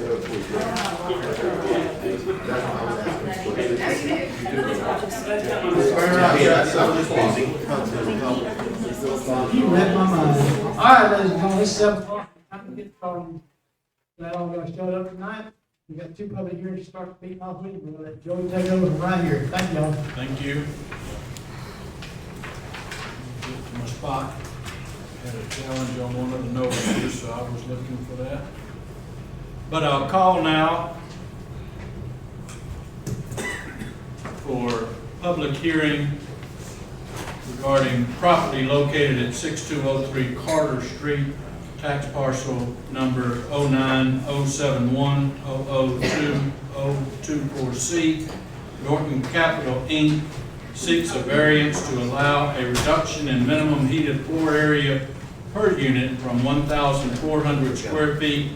You read my mind. All right, ladies and gentlemen, it's 7 o'clock. Time to get started. Glad all y'all showed up tonight. We got two public hearings to start beating off with. We'll let Joey take over from right here. Thank y'all. Thank you. Get to my spot. Had a challenge on one of the notices, so I was looking for that. But I'll call now for public hearing regarding property located at 6203 Carter Street, tax parcel number 09071002024C. Norton Capital Inc. seeks a variance to allow a reduction in minimum heated floor area per unit from 1,400 square feet to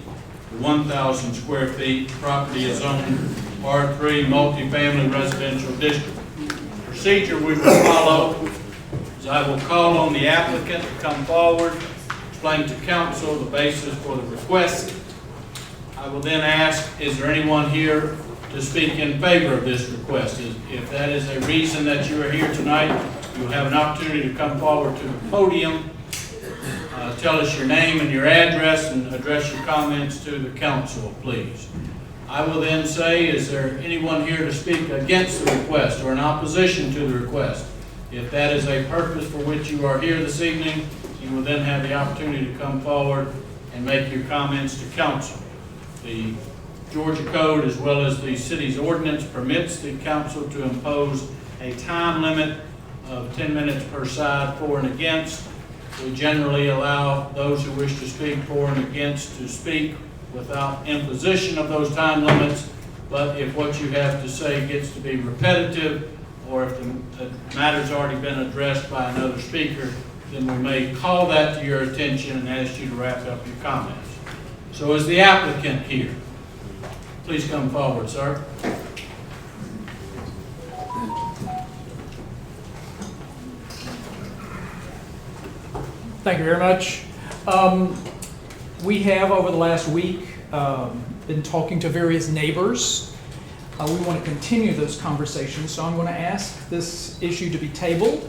1,000 square feet. Property is zoned R3 multifamily residential district. Procedure we will follow is I will call on the applicant to come forward, explain to council the basis for the request. I will then ask, is there anyone here to speak in favor of this request? If that is a reason that you are here tonight, you'll have an opportunity to come forward to the podium, tell us your name and your address, and address your comments to the council, please. I will then say, is there anyone here to speak against the request or in opposition to the request? If that is a purpose for which you are here this evening, you will then have the opportunity to come forward and make your comments to council. The Georgia Code, as well as the city's ordinance, permits the council to impose a time limit of 10 minutes per side for and against. We generally allow those who wish to speak for and against to speak without imposition of those time limits, but if what you have to say gets to be repetitive, or if the matter's already been addressed by another speaker, then we may call that to your attention and ask you to wrap up your comments. So is the applicant here? Please come forward, sir. Thank you very much. We have, over the last week, been talking to various neighbors. We want to continue those conversations, so I'm going to ask this issue to be tabled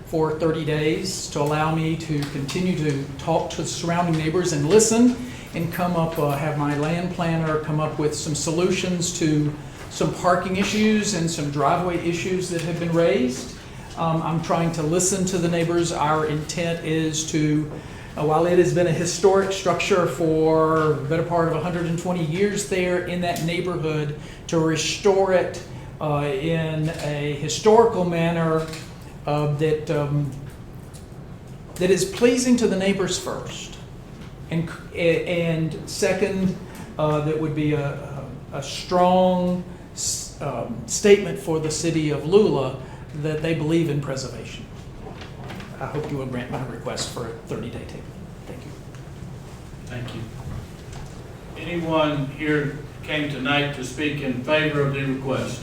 for 30 days to allow me to continue to talk to the surrounding neighbors and listen and come up, have my land planner come up with some solutions to some parking issues and some driveway issues that have been raised. I'm trying to listen to the neighbors. Our intent is to, while it has been a historic structure for the better part of 120 years there in that neighborhood, to restore it in a historical manner that is pleasing to the neighbors first. And second, that would be a strong statement for the city of Lula that they believe in preservation. I hope you will grant my request for a 30-day table. Thank you. Thank you. Anyone here came tonight to speak in favor of the request?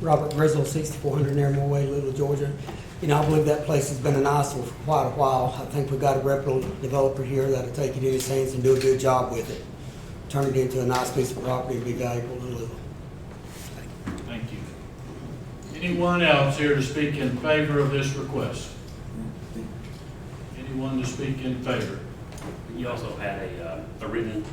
Robert Grizzle, 6400 Nairmore Way, Little, Georgia. You know, I believe that place has been an eyesore for quite a while. I think we've got a reputable developer here that'll take it in his hands and do a good job with it. Turn it into a nice piece of property and be valuable to Lula. Thank you. Anyone else here to speak in favor of this request? Anyone to speak in favor? You also had a written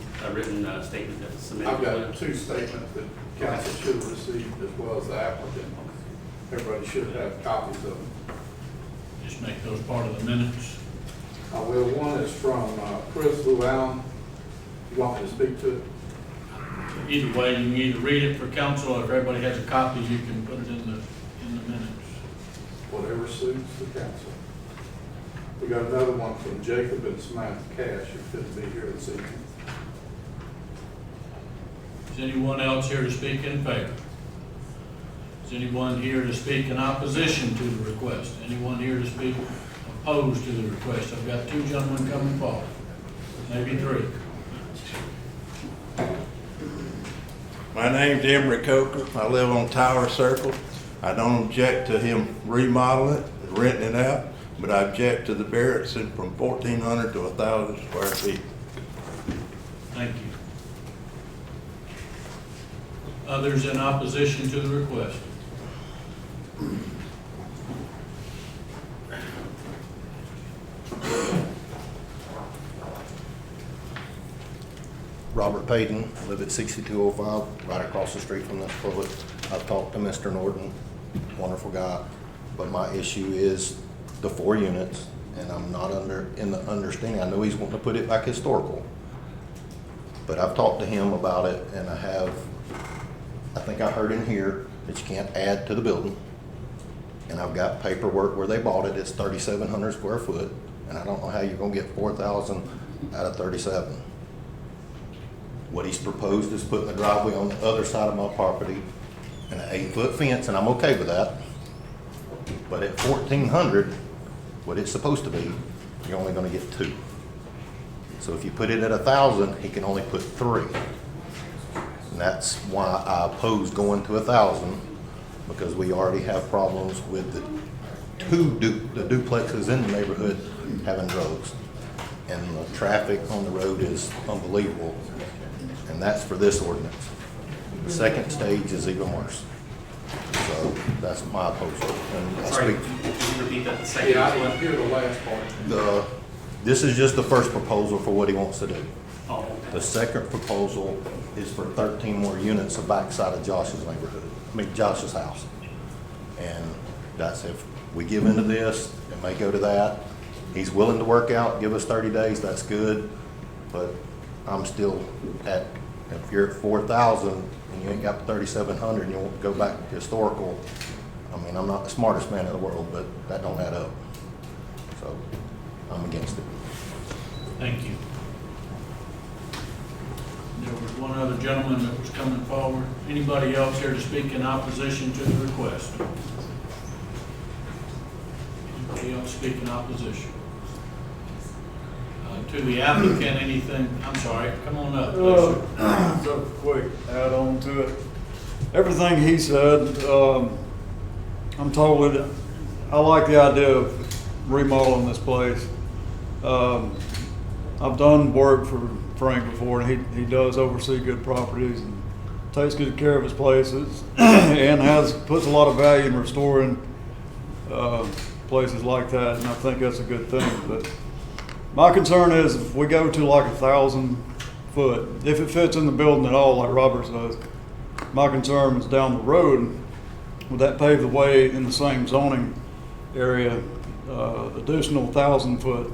statement that was submitted. I've got two statements that council should have received as well as the applicant. Everybody should have copies of them. Just make those part of the minutes. Well, one is from Chris Lula. You want me to speak to it? Either way, you can either read it for council, or if everybody has a copy, you can put it in the minutes. Whatever suits the council. We got another one from Jacob and Samantha Cash, who couldn't be here this evening. Is anyone else here to speak in favor? Is anyone here to speak in opposition to the request? Anyone here to speak opposed to the request? I've got two gentlemen coming forward, maybe three. My name's Emery Coker. I live on Tower Circle. I don't object to him remodeling it, renting it out. but I object to the variance from 1,400 to 1,000 square feet. Thank you. Others in opposition to the request? Robert Payton, live at 6205, right across the street from this public. I've talked to Mr. Norton, wonderful guy, but my issue is the 4 units, and I'm not in the understanding, I know he's wanting to put it back historical, but I've talked to him about it, and I think I heard in here that you can't add to the building, and I've got paperwork where they bought it, it's 3,700 square foot, and I don't know how you're gonna get 4,000 out of 37. What he's proposed is putting the driveway on the other side of my property and an 8-foot fence, and I'm okay with that. But at 1,400, what it's supposed to be, you're only gonna get 2. So if you put it at 1,000, he can only put 3. And that's why I oppose going to 1,000, because we already have problems with the duplexes in the neighborhood having drugs. And the traffic on the road is unbelievable. And that's for this ordinance. The second stage is even worse. So that's my opposal. And I Sorry, speak, can you repeat that, the second? Yeah, I didn't hear the last part. this is just the first proposal for what he wants to do. Oh, okay. The second proposal is for 13 more units of backside of Josh's neighborhood, Josh's house. And that's if we give into this, it may go to that. He's willing to work out, give us 30 days, that's good. But I'm still at, if you're at 4,000 and you ain't got 3,700 and you want to go back to historical, I mean, I'm not the smartest man in the world, but that don't add up. So I'm against it. Thank you. There was one other gentleman that was coming forward. Anybody else here to speak in opposition to the request? Anybody else speak in opposition? To the applicant, anything, I'm sorry, come on up, please. Just a quick add on to it. Everything he said, I like the idea of remodeling this place. I've done work for Frank before, and he does oversee good properties and takes good care of his places and puts a lot of value in restoring places like that, and I think that's a good thing. But my concern is if we go to like 1,000 foot, if it fits in the building at all, like Robert says, my concern is down the road, would that pave the way in the same zoning area, additional 1,000 foot?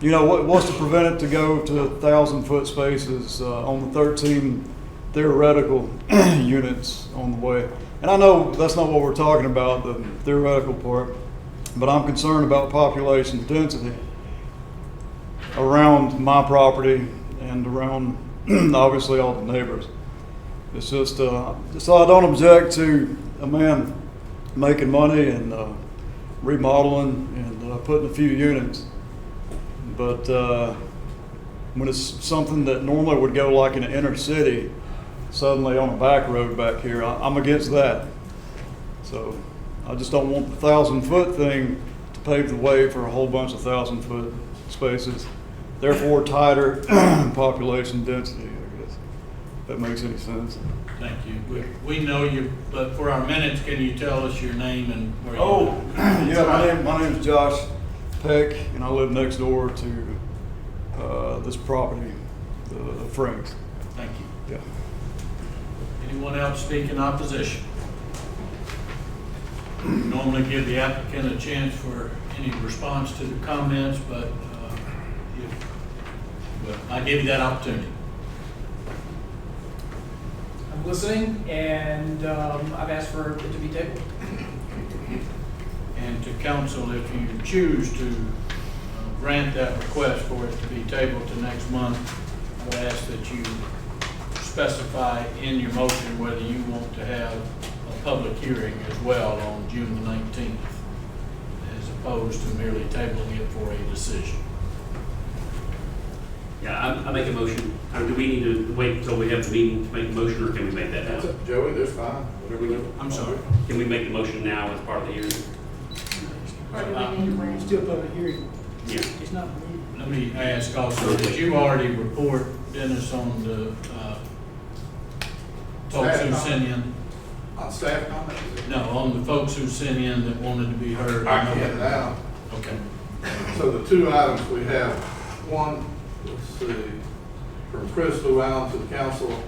You know, what's to prevent it to go to 1,000 foot spaces on the 13 theoretical units on the way? And I know that's not what we're talking about, the theoretical part, but I'm concerned about population density around my property and around obviously all the neighbors. It's just, so I don't object to a man making money and remodeling and putting a few units. But when it's something that normally would go like in an inner city, suddenly on a back road back here, I'm against that. So I just don't want the 1,000 foot thing to pave the way for a whole bunch of 1,000 foot spaces. Therefore, tighter population density, I guess, if that makes any sense. Thank you. We know you, but for our minutes, can you tell us your name and where you live? Yeah, my name is Josh Peck, and I live next door to this property, the Franks. Thank you. Yeah. Anyone else speak in opposition? Normally give the applicant a chance for any response to the comments, but I give you that opportunity. I'm listening, and I've asked for it to be tabled. And to council, if you choose to grant that request for it to be tabled to next month, I would ask that you specify in your motion whether you want to have a public hearing as well on June the 19th, as opposed to merely tabling it for a decision. Yeah, I make a motion. Do we need to wait until we have the meeting to make the motion, or can we make that now? Joey, that's fine, whatever you do. I'm sorry. Can we make the motion now as part of the hearing? Or do we need to wait? Still public hearing. Yeah. It's not. Let me ask also, did you already report, Dennis, on the, folks who sent in? On staff comments? No, on the folks who sent in that wanted to be heard? I can get it out. Okay. So the two items we have, one, let's see, from Chris Llewellyn to the council,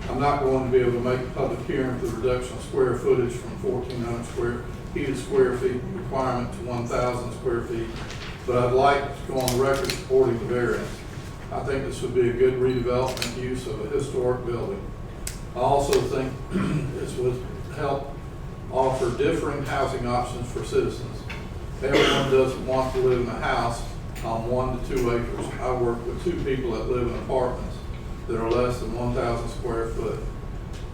I'm not going to be able to make a public hearing for the reduction of square footage from 1,400 heated square feet requirement to 1,000 square feet, but I'd like to go on the record supporting the variance. I think this would be a good redevelopment use of a historic building. I also think this would help offer differing housing options for citizens. Everyone doesn't want to live in a house on 1 to 2 acres. I work with 2 people that live in apartments that are less than 1,000 square foot.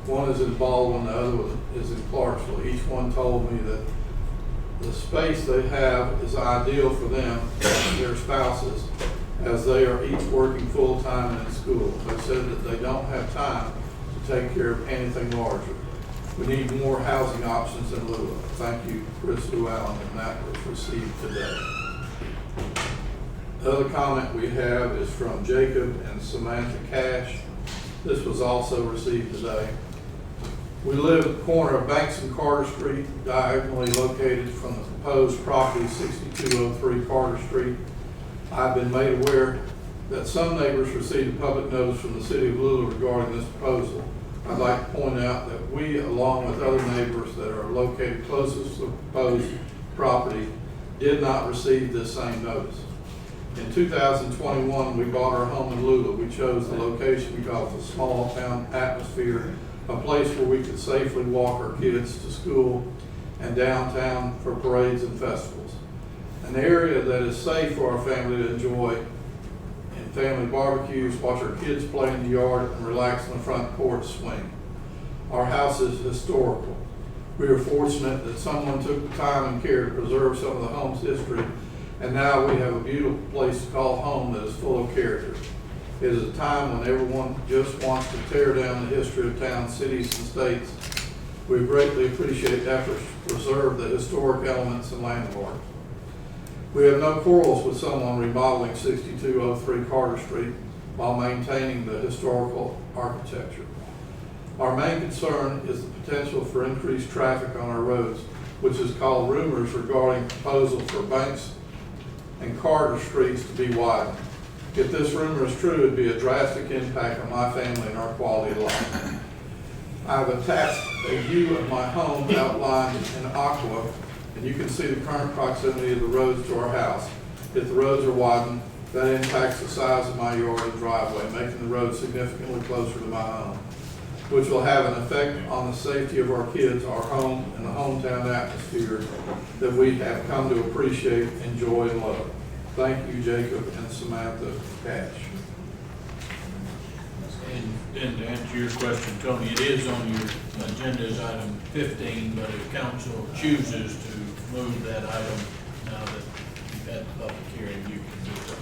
One is in Baldwin, the other one is in Clarksville. Each one told me that the space they have is ideal for them and their spouses, as they are each working full-time and in school. They said that they don't have time to take care of anything larger. We need more housing options in Lula. Thank you, Chris Llewellyn, and that was received today. The other comment we have is from Jacob and Samantha Cash. This was also received today. We live at the corner of Banks and Carter Street, diagonally located from the proposed property 6203 Carter Street. I've been made aware that some neighbors received a public notice from the city of Lula regarding this proposal. I'd like to point out that we, along with other neighbors that are located closest to the proposed property, did not receive this same notice. In 2021, we bought our home in Lula. We chose the location because of the small town atmosphere, a place where we could safely walk our kids to school, and downtown for parades and festivals. An area that is safe for our family to enjoy in family barbecues, watch our kids play in the yard, and relax on the front porch swing. Our house is historical. We are fortunate that someone took the time and care to preserve some of the home's history, and now we have a beautiful place to call home that is full of character. It is a time when everyone just wants to tear down the history of towns, cities, and states. We greatly appreciate efforts to preserve the historic elements and landmarks. We have no quarrels with someone remodeling 6203 Carter Street while maintaining the historical architecture. Our main concern is the potential for increased traffic on our roads, which has caused rumors regarding proposal for Banks and Carter Streets to be widened. If this rumor is true, it would be a drastic impact on my family and our quality of life. I've attached a view of my home outlined in aqua, and you can see the current proximity of the roads to our house. If the roads are widened, that impacts the size of my yard and driveway, making the road significantly closer to my home, which will have an effect on the safety of our kids, our home, and the hometown atmosphere that we have come to appreciate, enjoy, and love. Thank you, Jacob and Samantha Cash. And to answer your question, Tony, it is on your agenda as item 15, but if council chooses to move that item now that you've had the public hearing, you can do it.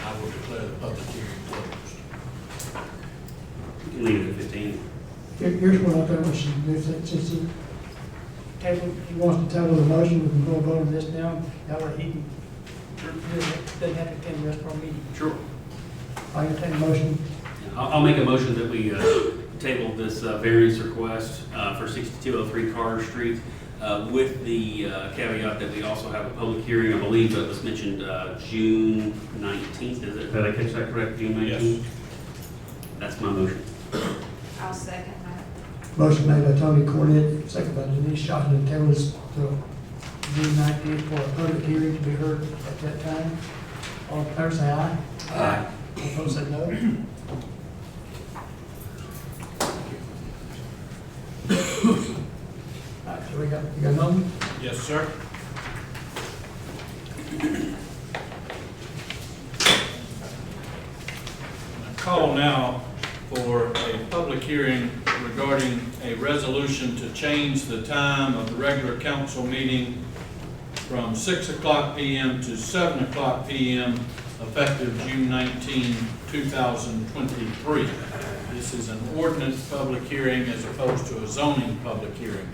I will declare the public hearing closed. You can leave it at 15. Here's what I think we should do, since he wants to table the motion, we can go vote on this now, that way he can, doesn't have to attend the rest of our meeting. Sure. I entertain a motion. I'll make a motion that we table this variance request for 6203 Carter Street with the caveat that we also have a public hearing. I believe that was mentioned June 19th. Did I catch that correct? June 19th? Yes. That's my motion. I'll second that. Motion made by Tony Cornett, second by Denise Shotton, to table this to June 19th for a public hearing to be heard at that time. All in favor, say aye. Aye. All opposed, say no. All right, so you got a moment? Yes, sir. I call now for a public hearing regarding a resolution to change the time of the regular council meeting from 6 o'clock p.m. to 7 o'clock p.m. effective June 19, 2023. This is an ordinance public hearing as opposed to a zoning public hearing.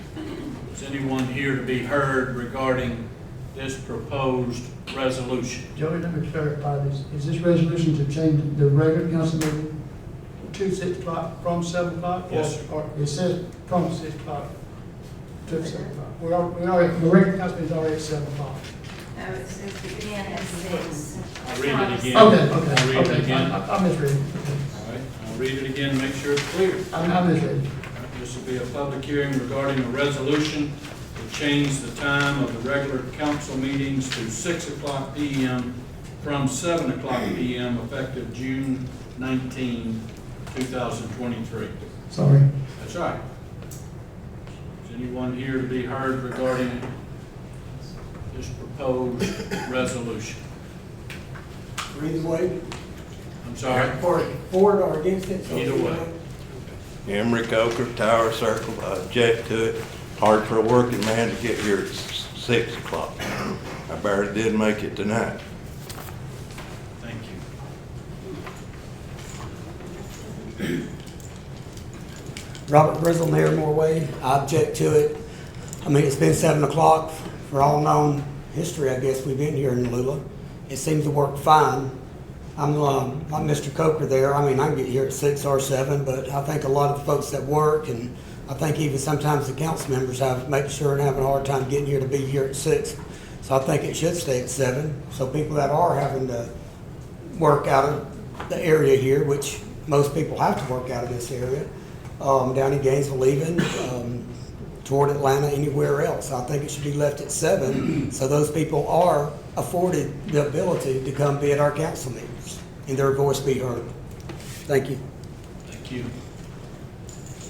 Is anyone here to be heard regarding this proposed resolution. Joey, let me clarify this. Is this resolution to change the regular council meeting to 6 o'clock from 7 o'clock? Yes, sir. Or it says from 6 o'clock to 7 o'clock. We already, the regular council meeting is already at 7 o'clock. No, it says begin at 6. I'll read it again. Okay, I'll read it okay. again. I misread it. All right, I'll read it again, make sure it's clear. I misread it. This will be a public hearing regarding a resolution to change the time of the regular council meetings to 6 o'clock p.m. from 7 o'clock p.m. effective June 19, 2023. Sorry. That's right. Is anyone here to be heard regarding this proposed resolution? Either way, I'm sorry? for it or against it. so Either way. Emery Coker, Tower Circle, I object to it. Hard for a working man to get here at 6 o'clock. I barely did make it tonight. Thank you. Robert Grizzle, Narramore Way. I object to it. I mean, it's been 7 o'clock. For all known history, I guess, we've been here in Lula. It seems to work fine. I'm Mr. Coker there. I mean, I can get here at 6 or 7, but I think a lot of the folks that work, and I think even sometimes the council members have making sure and having a hard time getting here to be here at 6. So I think it should stay at 7. So people that are having to work out of the area here, which most people have to work out of this area, down in Gainesville even, toward Atlanta, anywhere else. I think it should be left at 7, so those people are afforded the ability to come be at our council meetings and their voice be heard. Thank you. Thank you.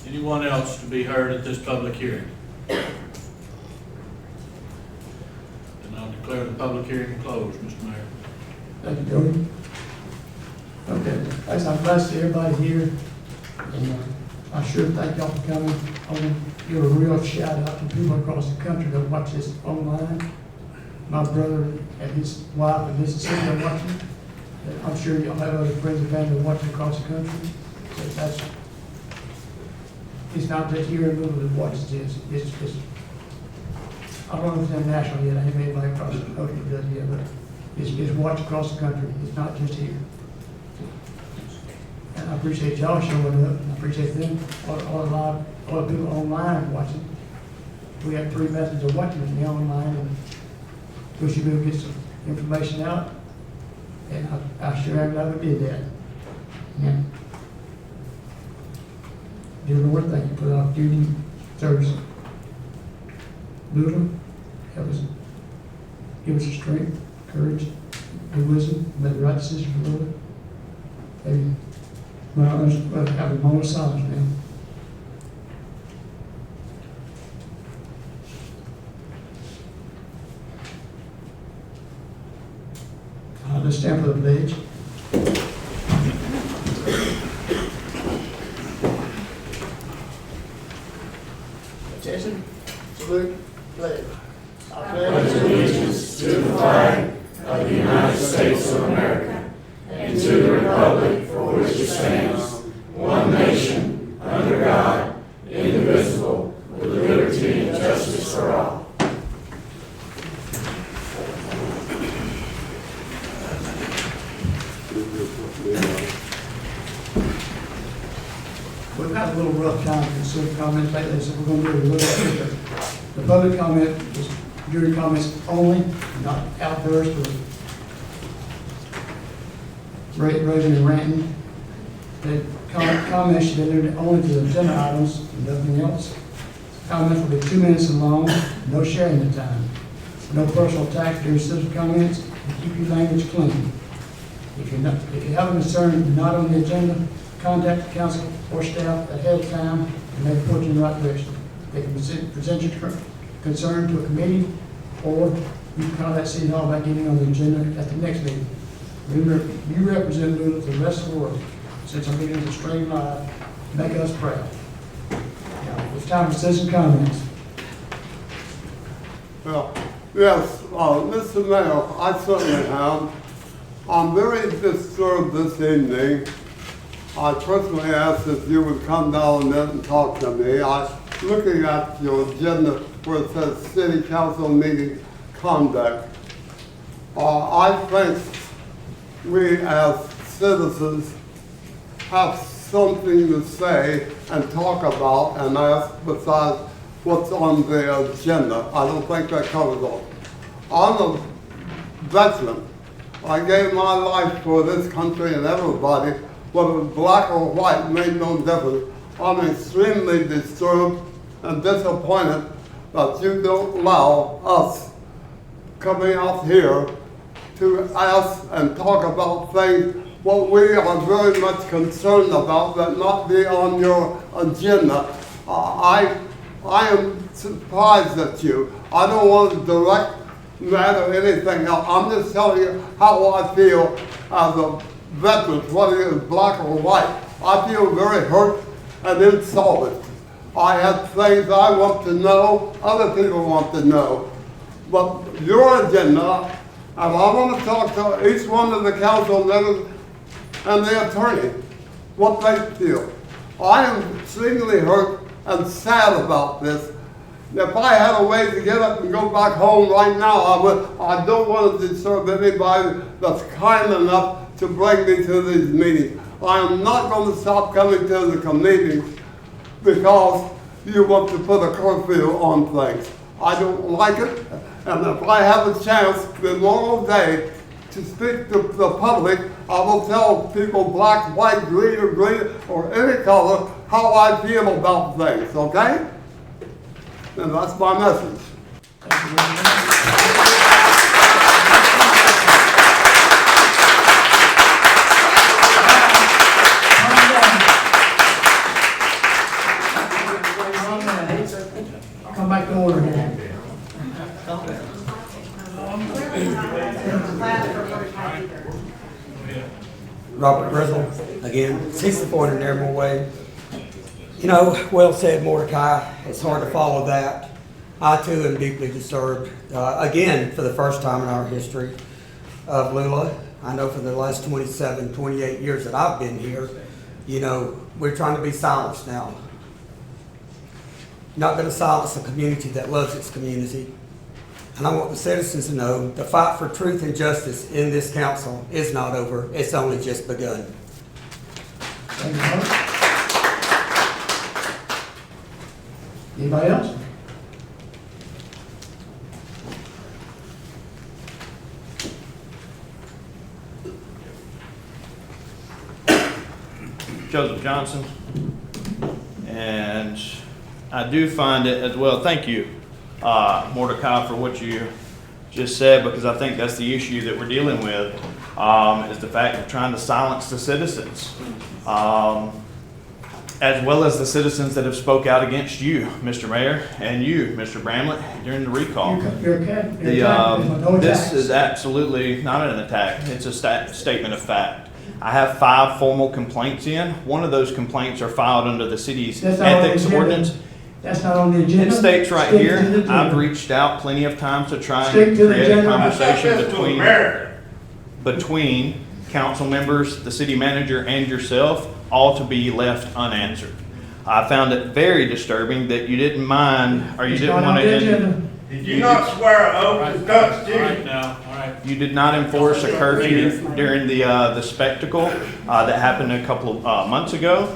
Anyone else to be heard at this public hearing? Then I'll declare the public hearing closed, Mr. Mayor. Thank you, Jody. Okay, thanks, I'm glad to see everybody here. And I sure thank y'all for coming. I want to give a real shout out to people across the country that watch this online. My brother and his wife in Mississippi are watching. And I'm sure y'all have other friends and family watching across the country. So it's not just here in Louisville that watches this. It's I don't know if it's international yet. I haven't anybody across the country that does yet, but it's watched across the country. It's not just here. And I appreciate y'all showing up, and I appreciate them, all the people online watching. We have 3 methods of watching it, the online, and we should be able to get some information out. And I sure am glad we did that. And dear Lord, thank you for the opportunity to service Lula. Help us, give us the strength, courage, and wisdom, to make the right decision for Lula. Amen. Well, let's have a moment of silence now. Let's stand for the pledge. Attention, salute, pledge. I pledge allegiance to the flag of the United States of America and to the republic for which it stands, one nation, under God, indivisible, with liberty and justice for all. We've had a little rough time with some comments lately, so we're going to do a little quicker. The public comment is during comments only, not outbursts or raising and ranting. The comments should be limited only to the agenda items and nothing else. Comments will be 2 minutes long, no sharing the time. No personal attacks during citizen comments, and keep your language clean. If you have a concern not on the agenda, contact the council or staff ahead of time and they put you in the right direction. They can present your concern to a committee, or you can contact City Hall about getting on the agenda at the next meeting. You represent Lula to the rest of the world. Since our meeting is streamed live, make us proud. Now, it's time for citizen comments. Well, yes, Mr. Mayor, I certainly have. I'm very disturbed this evening. I personally asked if you would come down and talk to me. I'm looking at your agenda where it says City Council meeting conduct. I think we as citizens have something to say and talk about and ask besides what's on the agenda. I don't think that covers all. I'm a veteran. I gave my life for this country and everybody, whether black or white, made no difference. I'm extremely disturbed and disappointed that you don't allow us coming out here to ask and talk about things what we are very much concerned about that not be on your agenda. I am surprised at you. I don't want to direct matter anything else. I'm just telling you how I feel as a veteran, whether it's black or white. I feel very hurt and insulted. I have things I want to know, other people want to know. But your agenda, and I want to talk to each one of the council members and the attorney, what they feel. I am extremely hurt and sad about this. If I had a way to get up and go back home right now, I would. I don't want to disturb anybody that's kind enough to bring me to these meetings. I am not going to stop coming to the meetings because you want to put a curfew on things. I don't like it, and if I have a chance the normal day to speak to the public, I will tell people black, white, green, or any color how I feel about things, okay? And that's my message. Thank you very much. Come back to order here. Robert Grizzle, again, 6400 Airmore Way. You know, well said, Mordecai. It's hard to follow that. I too am deeply disturbed. Again, for the first time in our history of Lula, I know for the last 27, 28 years that I've been here, you know, we're trying to be silenced now. Not going to silence a community that loves its community. And I want the citizens to know the fight for truth and justice in this council is not over. It's only just begun. Thank you, Mark. Anybody else? Joseph Johnson, and I do find it as well. Thank you, Mordecai, for what you just said, because I think that's the issue that we're dealing with, is the fact of trying to silence the citizens, as well as the citizens that have spoke out against you, Mr. Mayor, and you, Mr. Bramlett, during the recall. You're okay. This is absolutely not an attack. It's a statement of fact. I have 5 formal complaints in. One of those complaints are filed under the city's ethics ordinance. That's not on the agenda. It states right here, I've reached out plenty of times to try and create a conversation between council members, the city manager, and yourself, all to be left unanswered. I found it very disturbing that you didn't mind, or you didn't want to. Did you not swear an oath to the Constitution? All right now, all right. You did not enforce a curfew during the spectacle that happened a couple of months ago.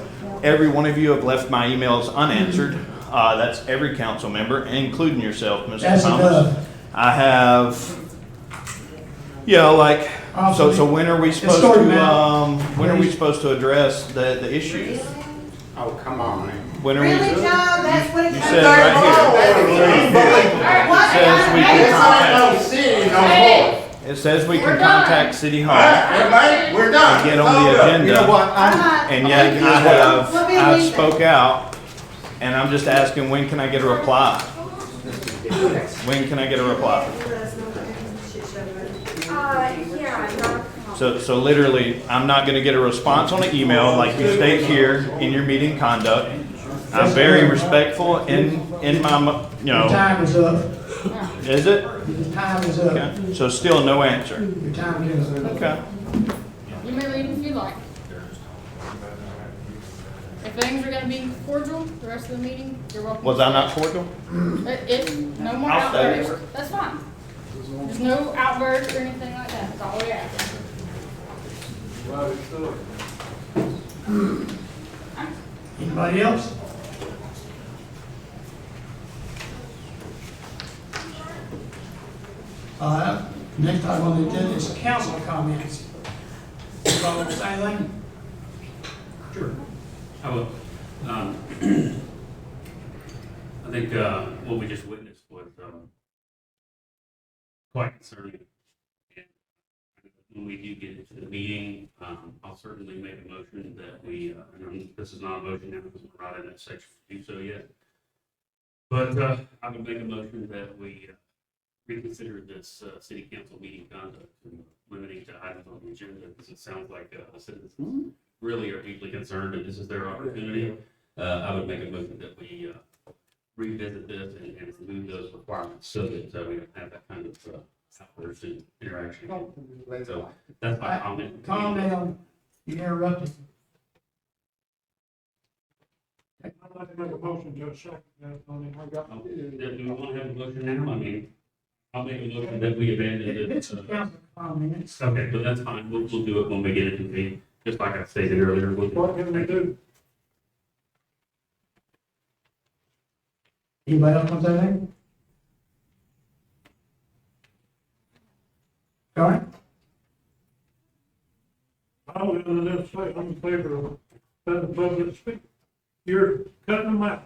Every one of you have left my emails unanswered. That's every council member, including yourself, Mr. Thomas. I have, like, so when are we supposed to address the issues? Oh, come on, man. When are Really, we? Joe? That's what it You comes said down It says we can contact City Hall. We're done. Get on the agenda. You know what? And yet I've spoke out, and I'm just asking, when can I get a reply? When can I get a reply? So literally, I'm not gonna get a response on an email like you state here in your meeting conduct. I'm very respectful in my, Your time is up. Is it? Your time is up. Okay. So still no answer. Your time is up. Okay. You may leave if you like. If things are gonna be cordial the rest of the meeting, you're welcome. Was I not cordial? If no more I'll stay outbursts, here. that's fine. There's no outburst or anything like that, that's all we ask. Right, so. Anybody else? Next item on the agenda is council comments. Follow say anything? Sure. I will. I think what we just witnessed was quite concerning. And when we do get into the meeting, I'll certainly make a motion that we, and this is not a motion now because we're not in that section to do so yet. But I would make a motion that we reconsider this city council meeting conduct and limiting to items on the agenda because it sounds like the citizens really are deeply concerned and this is their opportunity. I would make a motion that we revisit this and remove those requirements so that we don't have that kind of outburst and interaction. So that's my comment. Calm down, you interrupted. I'd like to make a motion to a second. Do we want to have a motion now? I mean, I'll make a motion that we abandon It's this. council comments. Okay, but that's fine. We'll do it when we get into the meeting. Just like I stated earlier. What can we do? Anybody else want to say anything? All right. I was going to say, I'm in favor of letting the public speak. You're cutting them out.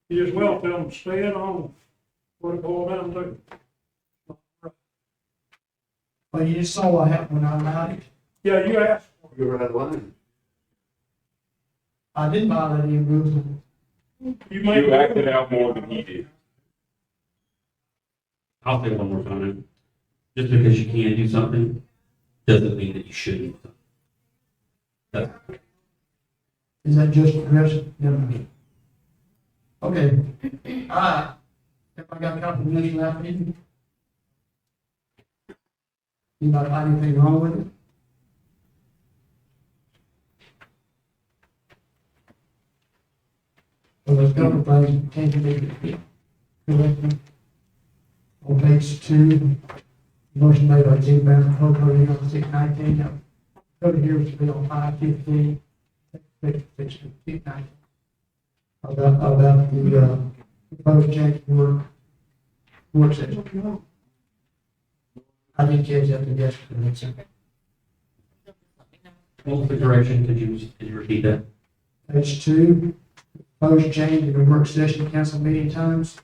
You just well tell them, stay at home. What it boils down to. Well, you just saw what happened when I allowed it. Yeah, you asked. You're out of line. I didn't violate any rules. You acted out more than he did. I'll say it one more time. Just because you can do something doesn't mean that you shouldn't. That's Is that just addressed? No. Okay. All right. If I got a couple of minutes left, anybody find anything wrong with it? Well, there's a couple of things that can't be corrected. On page 2, motion made by Jim Banner, Pope, on 619. Code here is to be on 515. About the proposed change work session. I didn't catch that to yesterday. what was the correction? Could you repeat that? Page 2, proposed change in the work session council meeting times.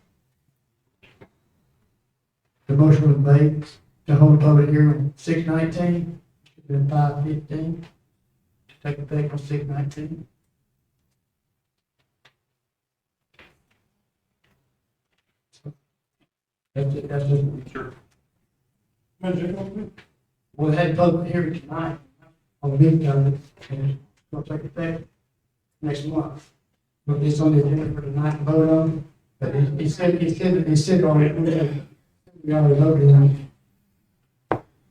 The motion was made to hold a public hearing on 6/19, then 5/15, to take effect on 6/19. That's it, that's just. Sure. When's it gonna be? We had a public hearing tonight on the bid covenant, and it's gonna take effect next month. But it's on the agenda for tonight to vote on, but he said already, we already voted on it.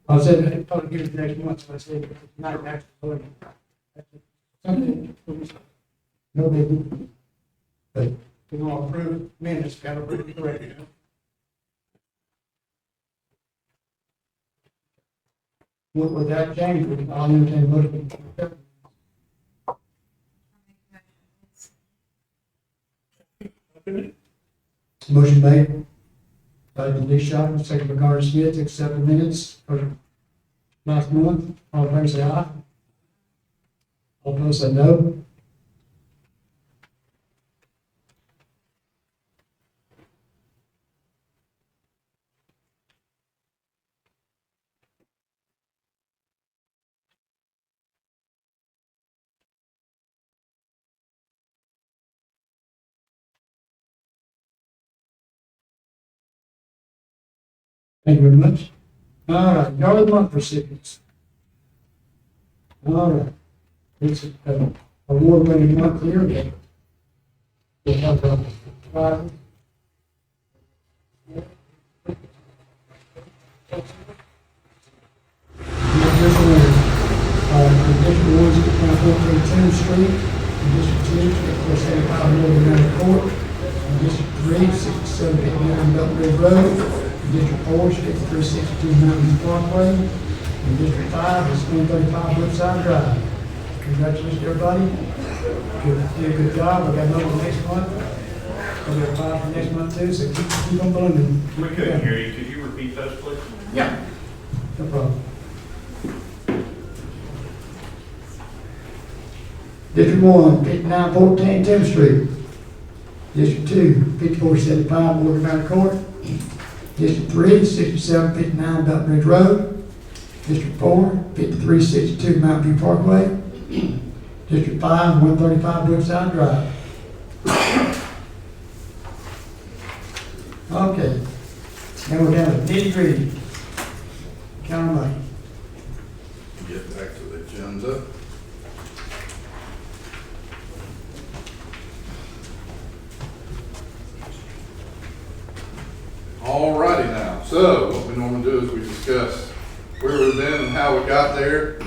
I said, that it's public hearing next month, so I said, tonight, actually voting. Something, no big deal. But we're gonna approve it, minutes, gotta approve it correctly. With that change, I'll entertain a motion. Motion made by Lee Shopper, second by Garner Smith, to accept the minutes for last month. All in favor say aye. All opposed say no. Thank you very much. All right, yard of the month recipients. All right. It's an award-winning month here. We have five. Condition 1, 1410 Street. Condition 2, 475 Northern Court. Condition 3, 6789 Belt Ridge Road. District 4 is 5362 Mountain View Parkway. And District 5 is 135 Woodside Drive. Congratulations, everybody. Did a good job. We got another next month. We'll get five for next month too, so keep on blooming. We couldn't hear you. Could you repeat those, please? Yeah. No problem. District 1, 5914 10th Street. District 2, 5475 Morgan Valley Court. District 3, 6759 Belt Ridge Road. District 4, 5362 Mountain View Parkway. District 5, 135 Woodside Drive. Okay, now we're down to nitty gritty. Count money. Get back to the agenda. All righty now, so what we normally do is we discuss where we've been and how we got there.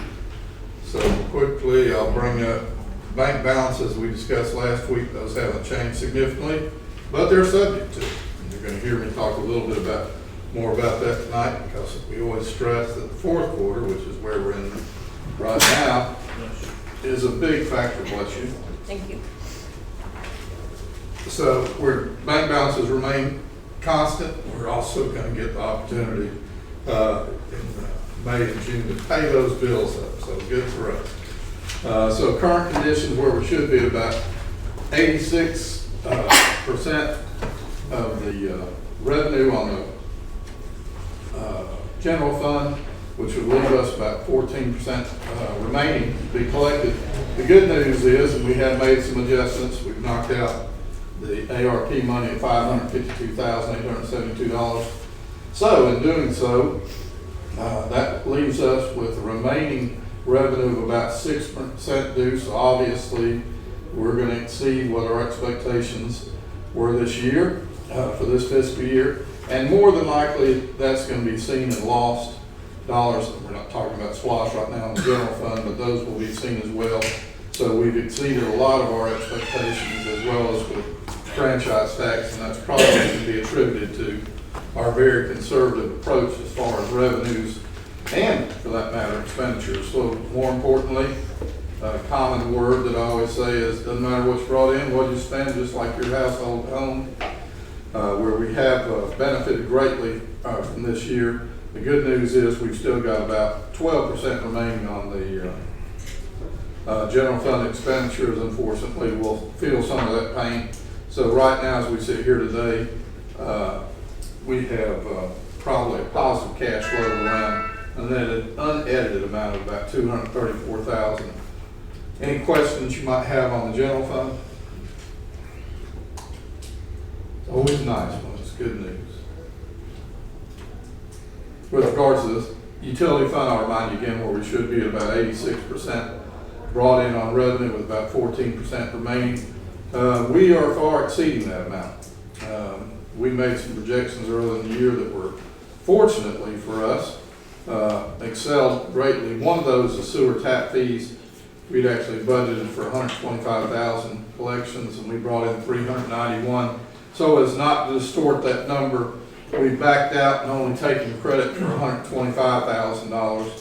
So quickly, I'll bring up bank balances we discussed last week. Those haven't changed significantly, but they're subject to. You're going to hear me talk a little bit more about that tonight, because we always stress that the fourth quarter, which is where we're in right now, is a big factor. Bless you. Thank you. So where bank balances remain constant, we're also going to get the opportunity in May and June to pay those bills up. So good for us. So current conditions where we should be at about 86% of the revenue on the general fund, which would leave us about 14% remaining to be collected. The good news is, and we have made some adjustments, we've knocked out the ARP money at $552,872. So in doing so, that leaves us with a remaining revenue of about 6% due. So obviously, we're going to exceed what our expectations were this year, for this fiscal year. And more than likely, that's going to be seen in lost dollars. We're not talking about SPLOST right now in the general fund, but those will be seen as well. So we've exceeded a lot of our expectations, as well as with franchise tax, and that's probably going to be attributed to our very conservative approach as far as revenues and, for that matter, expenditures. So more importantly, a common word that I always say is, doesn't matter what's brought in, what you spend, just like your household at home, where we have benefited greatly from this year. The good news is we've still got about 12% remaining on the general fund expenditures. Unfortunately, we'll feel some of that pain. So right now, as we sit here today, we have probably a positive cash flow of around an unedited amount of about $234,000. Any questions you might have on the general fund? It's always nice when it's good news. With regards to this utility fund, I'll remind you again where we should be at about 86% brought in on revenue, with about 14% remaining. We are far exceeding that amount. We made some projections early in the year that were, fortunately for us, excelled greatly. One of those is sewer tap fees. We'd actually budgeted for 125,000 collections, and we brought in 391. So as not to distort that number, we backed out and only taken credit for $125,000,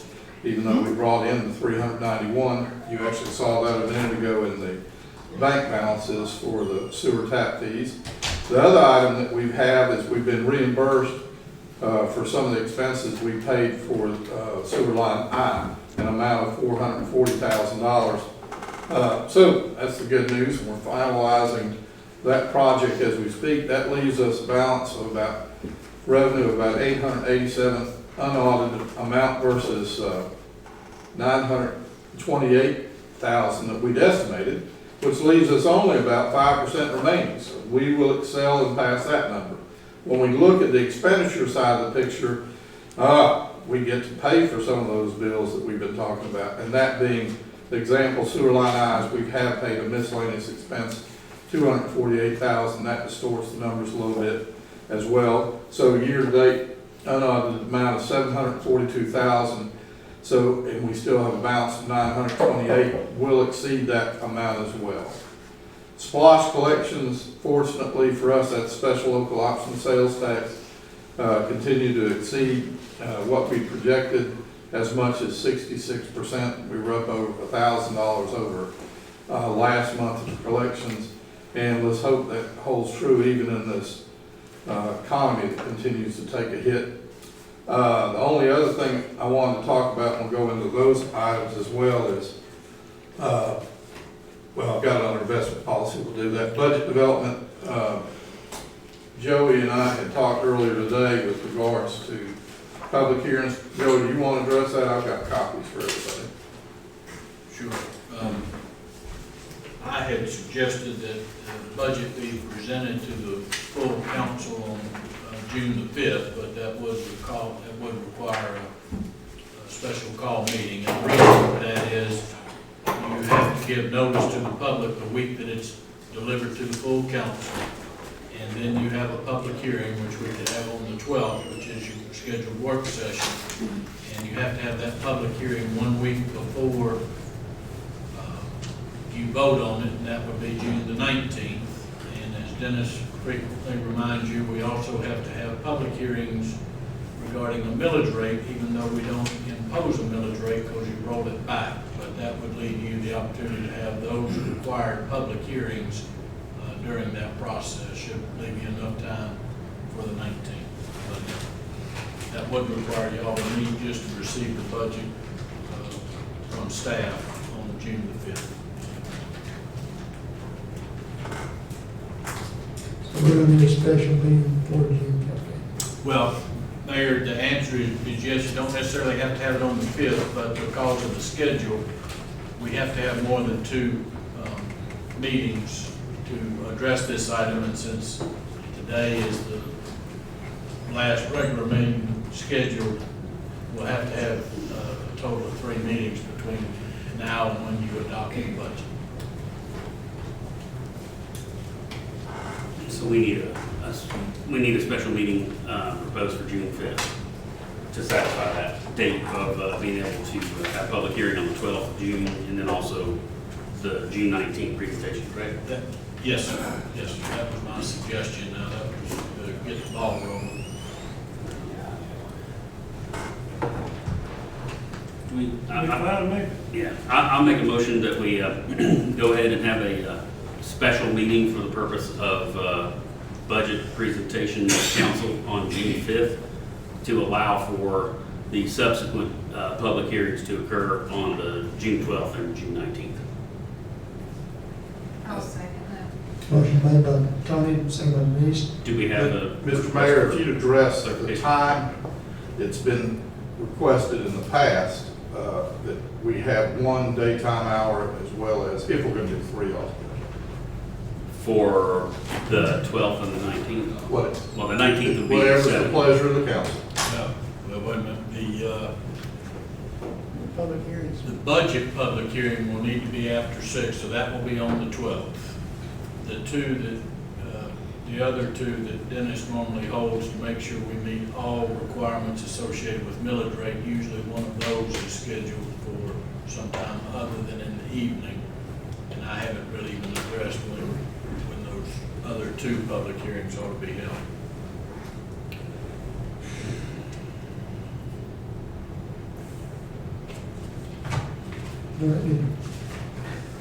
even though we brought in the 391. You actually saw that a minute ago in the bank balances for the sewer tap fees. The other item that we have is we've been reimbursed for some of the expenses we paid for sewer line I, an amount of $440,000. So that's the good news. We're finalizing that project as we speak. That leaves us a balance of about revenue of about $887 unaudited amount versus $928,000 that we'd estimated, which leaves us only about 5% remaining. So we will excel and pass that number. When we look at the expenditure side of the picture, we get to pay for some of those bills that we've been talking about. And that being the example, sewer line I's, we have paid a miscellaneous expense, $248,000. That distorts the numbers a little bit as well. So year to date, unaudited amount of $742,000. So, and we still have a balance of $928. We'll exceed that amount as well. SPLOST collections, fortunately for us, that's special local option sales tax. continue to exceed what we projected as much as 66%. We were up over $1,000 over last month's collections, and let's hope that holds true even in this economy that continues to take a hit. The only other thing I wanted to talk about, and we'll go into those items as well, is, well, I've got it under investment policy, we'll do that. Budget development, Joey and I had talked earlier today with regards to public hearings. Joey, do you want to address that? I've got copies for everybody. Sure. I had suggested that the budget be presented to the full council on June the 5th, but that would require a special call meeting. And the reason for that is you have to give notice to the public the week that it's delivered to the full council. And then you have a public hearing, which we could have on the 12th, which is your scheduled work session. And you have to have that public hearing 1 week before you vote on it, and that would be June the 19th. And as Dennis frequently reminds you, we also have to have public hearings regarding the millage rate, even though we don't impose a millage rate because you roll it back. But that would leave you the opportunity to have those required public hearings during that process. Should leave you enough time for the 19th. But that would require you all to meet just to receive the budget from staff on June the 5th. So we're going to need a special meeting for June. Well, Mayor, the answer is yes. You don't necessarily have to have it on the 5th, but because of the schedule, we have to have more than 2 meetings to address this item. And since today is the last regular meeting scheduled, we'll have to have a total of 3 meetings between now and when you adopt the budget. So we need a special meeting proposed for June 5th to satisfy that date of being able to have public hearing on the 12th of June, and then also the June 19th presentation, correct? Yes, sir. Yes, sir. That was my suggestion. Now that was to get the ball rolling. Yeah, I'll make a motion that we go ahead and have a special meeting for the purpose of budget presentation to council on June 5th to allow for the subsequent public hearings to occur on the June 12th and June 19th. I'll second that. Motion made by Tony, second by Denise. Do we have a... Mr. Mayor, if you'd address the time, it's been requested in the past that we have 1 daytime hour as well as, if we're going to do 3 altogether. For the 12th and the 19th? What? Well, the 19th would be... Whatever's the pleasure of the council. No, well, wait a minute. Public hearings. The budget public hearing will need to be after 6, so that will be on the 12th. The other 2 that Dennis normally holds to make sure we meet all requirements associated with millage rate, usually one of those is scheduled for sometime other than in the evening. And I haven't really even addressed when those other 2 public hearings ought to be held.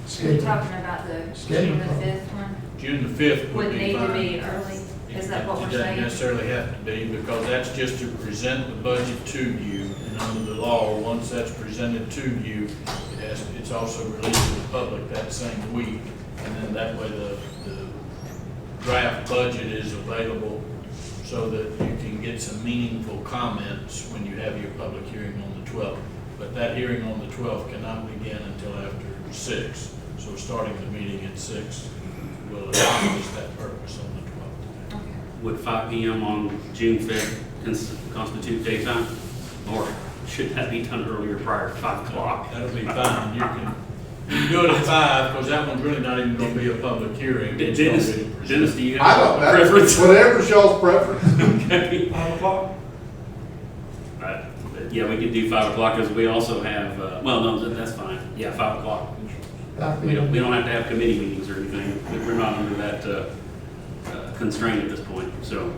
So you're talking about the June the 5th one? June the 5th would Would be need to fine. be early? Is that what we're It doesn't saying? necessarily have to be, because that's just to present the budget to you. And under the law, once that's presented to you, it's also released to the public that same week. And then that way the draft budget is available so that you can get some meaningful comments when you have your public hearing on the 12th. But that hearing on the 12th cannot begin until after 6. So starting the meeting at 6 will accomplish that purpose on the 12th. Would 5 p.m. on June 5th constitute daytime? Or should that be done earlier, prior to 5 o'clock? That'll be fine. You can do it at 5, because that one's really not even going to be a public hearing. It's gonna be presented. Dennis, do you I have don't a preference? Whatever's y'all's preference. Okay. 5 o'clock? Yeah, we could do 5 o'clock, because we also have, well, no, that's fine. Yeah, 5 o'clock. We don't have to have committee meetings or anything. We're not under that constraint at this point. So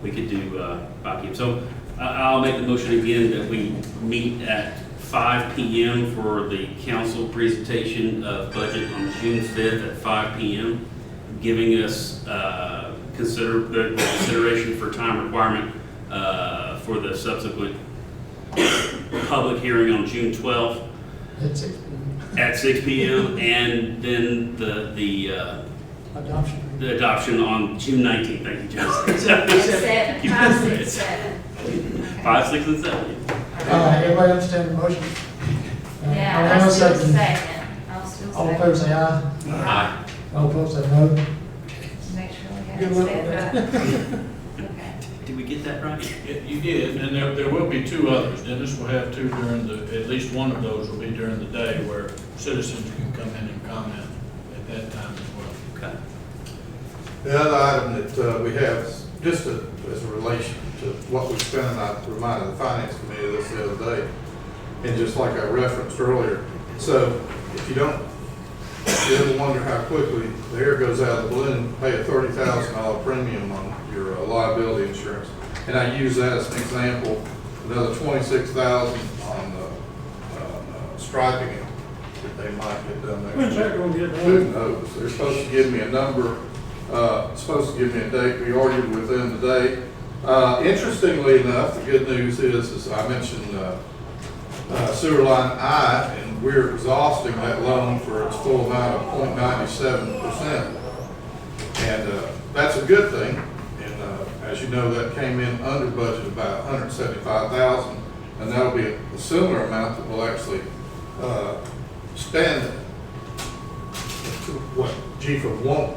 we could do 5 p.m. So I'll make the motion again that we meet at 5 p.m. for the council presentation of budget on June 5th at 5 p.m., giving us consideration for time requirement for the subsequent public hearing on June 12th At 6 p.m. at 6 p.m. and then the adoption on June 19th. Thank you, Justin. 7, 5, 6, 7. 5, 6, and 7. Everybody understand the motion? Yeah, I'll I'll still second. second. I'll still All in second. favor, say aye. Aye. All opposed, say no. Make sure we Good got luck it with set right. Okay. Did we get that right? You did, and there will be 2 others. Dennis will have 2 during at least one of those will be during the day where citizens can come in and comment at that time as well. Okay. The other item that we have, just as a relation to what we spent, and I reminded the Finance Committee of this the other day, and just like I referenced earlier. So if you ever wonder how quickly the air goes out of the balloon, pay a $30,000 premium on your liability insurance. And I use that as an example, another $26,000 on striping it that they might get done next year. When's that gonna get done? Who knows? They're supposed to give me a number, supposed to give me a date. We argued with them today. Interestingly enough, the good news is I mentioned sewer line I, and we're exhausting that loan for its full amount of 0.97%. And that's a good thing. And as you know, that came in under budget about $175,000, and that'll be a similar amount that we'll actually spend. What GFA won't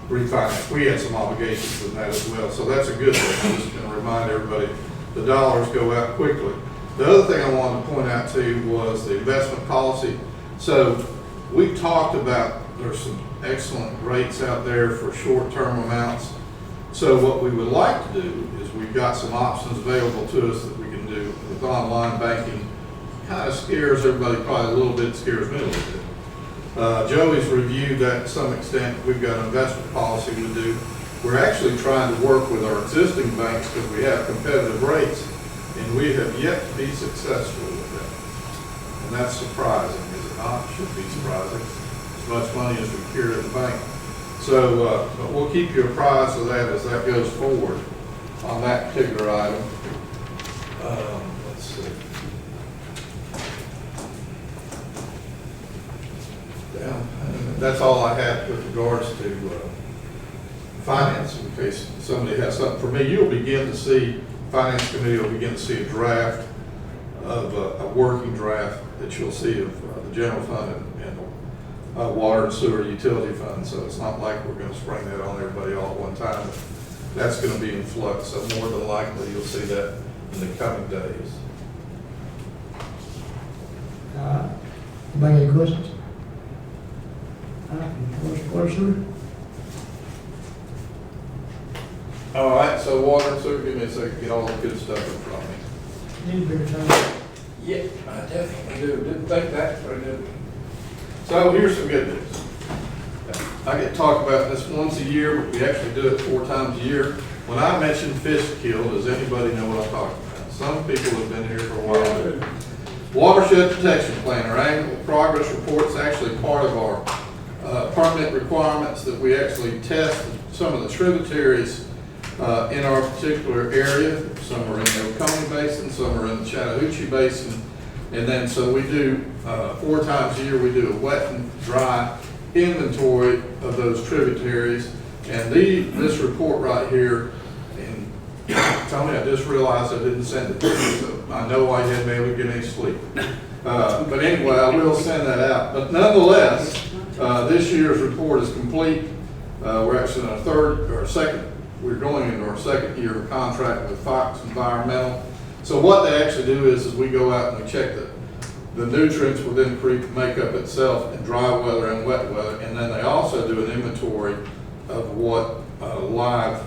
refinance. We had some obligations in that as well, so that's a good thing. I'm just going to remind everybody the dollars go out quickly. The other thing I wanted to point out to you was the investment policy. So we talked about there's some excellent rates out there for short-term amounts. So what we would like to do is we've got some options available to us that we can do with online banking. Kind of scares everybody, probably a little bit, scares me a little bit. Joey's reviewed that to some extent. We've got an investment policy we do. We're actually trying to work with our existing banks because we have competitive rates, and we have yet to be successful with that. And that's surprising, is it not? It should be surprising. As much money as we carry in the bank. So, but we'll keep you apprised of that as that goes forward on that particular item. Let's see. That's all I have with regards to finance. In case somebody has something for me, you'll begin to see, Finance Committee will begin to see a draft of a working draft that you'll see of the general fund and water and sewer utility fund. So it's not like we're going to spring that on everybody all at one time. That's going to be in flux. So more than likely you'll see that in the coming days. Anybody got any questions? Water sewer? All right, so water and sewer, give me a second, get all the good stuff in front of me. Need a bigger time. Yeah, I definitely do. Didn't think that, but I did. So here's some good news. I get talked about this once a year, but we actually do it 4 times a year. When I mention fish kill, does anybody know what I'm talking about? Some people have been here for a while. Watershed Protection Plan, our annual progress report, is actually part of our permit requirements that we actually test some of the tributaries in our particular area. Some are in the Oconee Basin, some are in the Chattahoochee Basin. And then so we do, 4 times a year, we do a wet and dry inventory of those tributaries. And this report right here, and Tony, I just realized I didn't send it to you, so I know why you hadn't been able to get any sleep. But anyway, I will send that out. But nonetheless, this year's report is complete. We're actually in we're going into our 2nd year of contract with Fox Environmental. So what they actually do is we go out and we check the nutrients within the creek make up itself in dry weather and wet weather, and then they also do an inventory of what live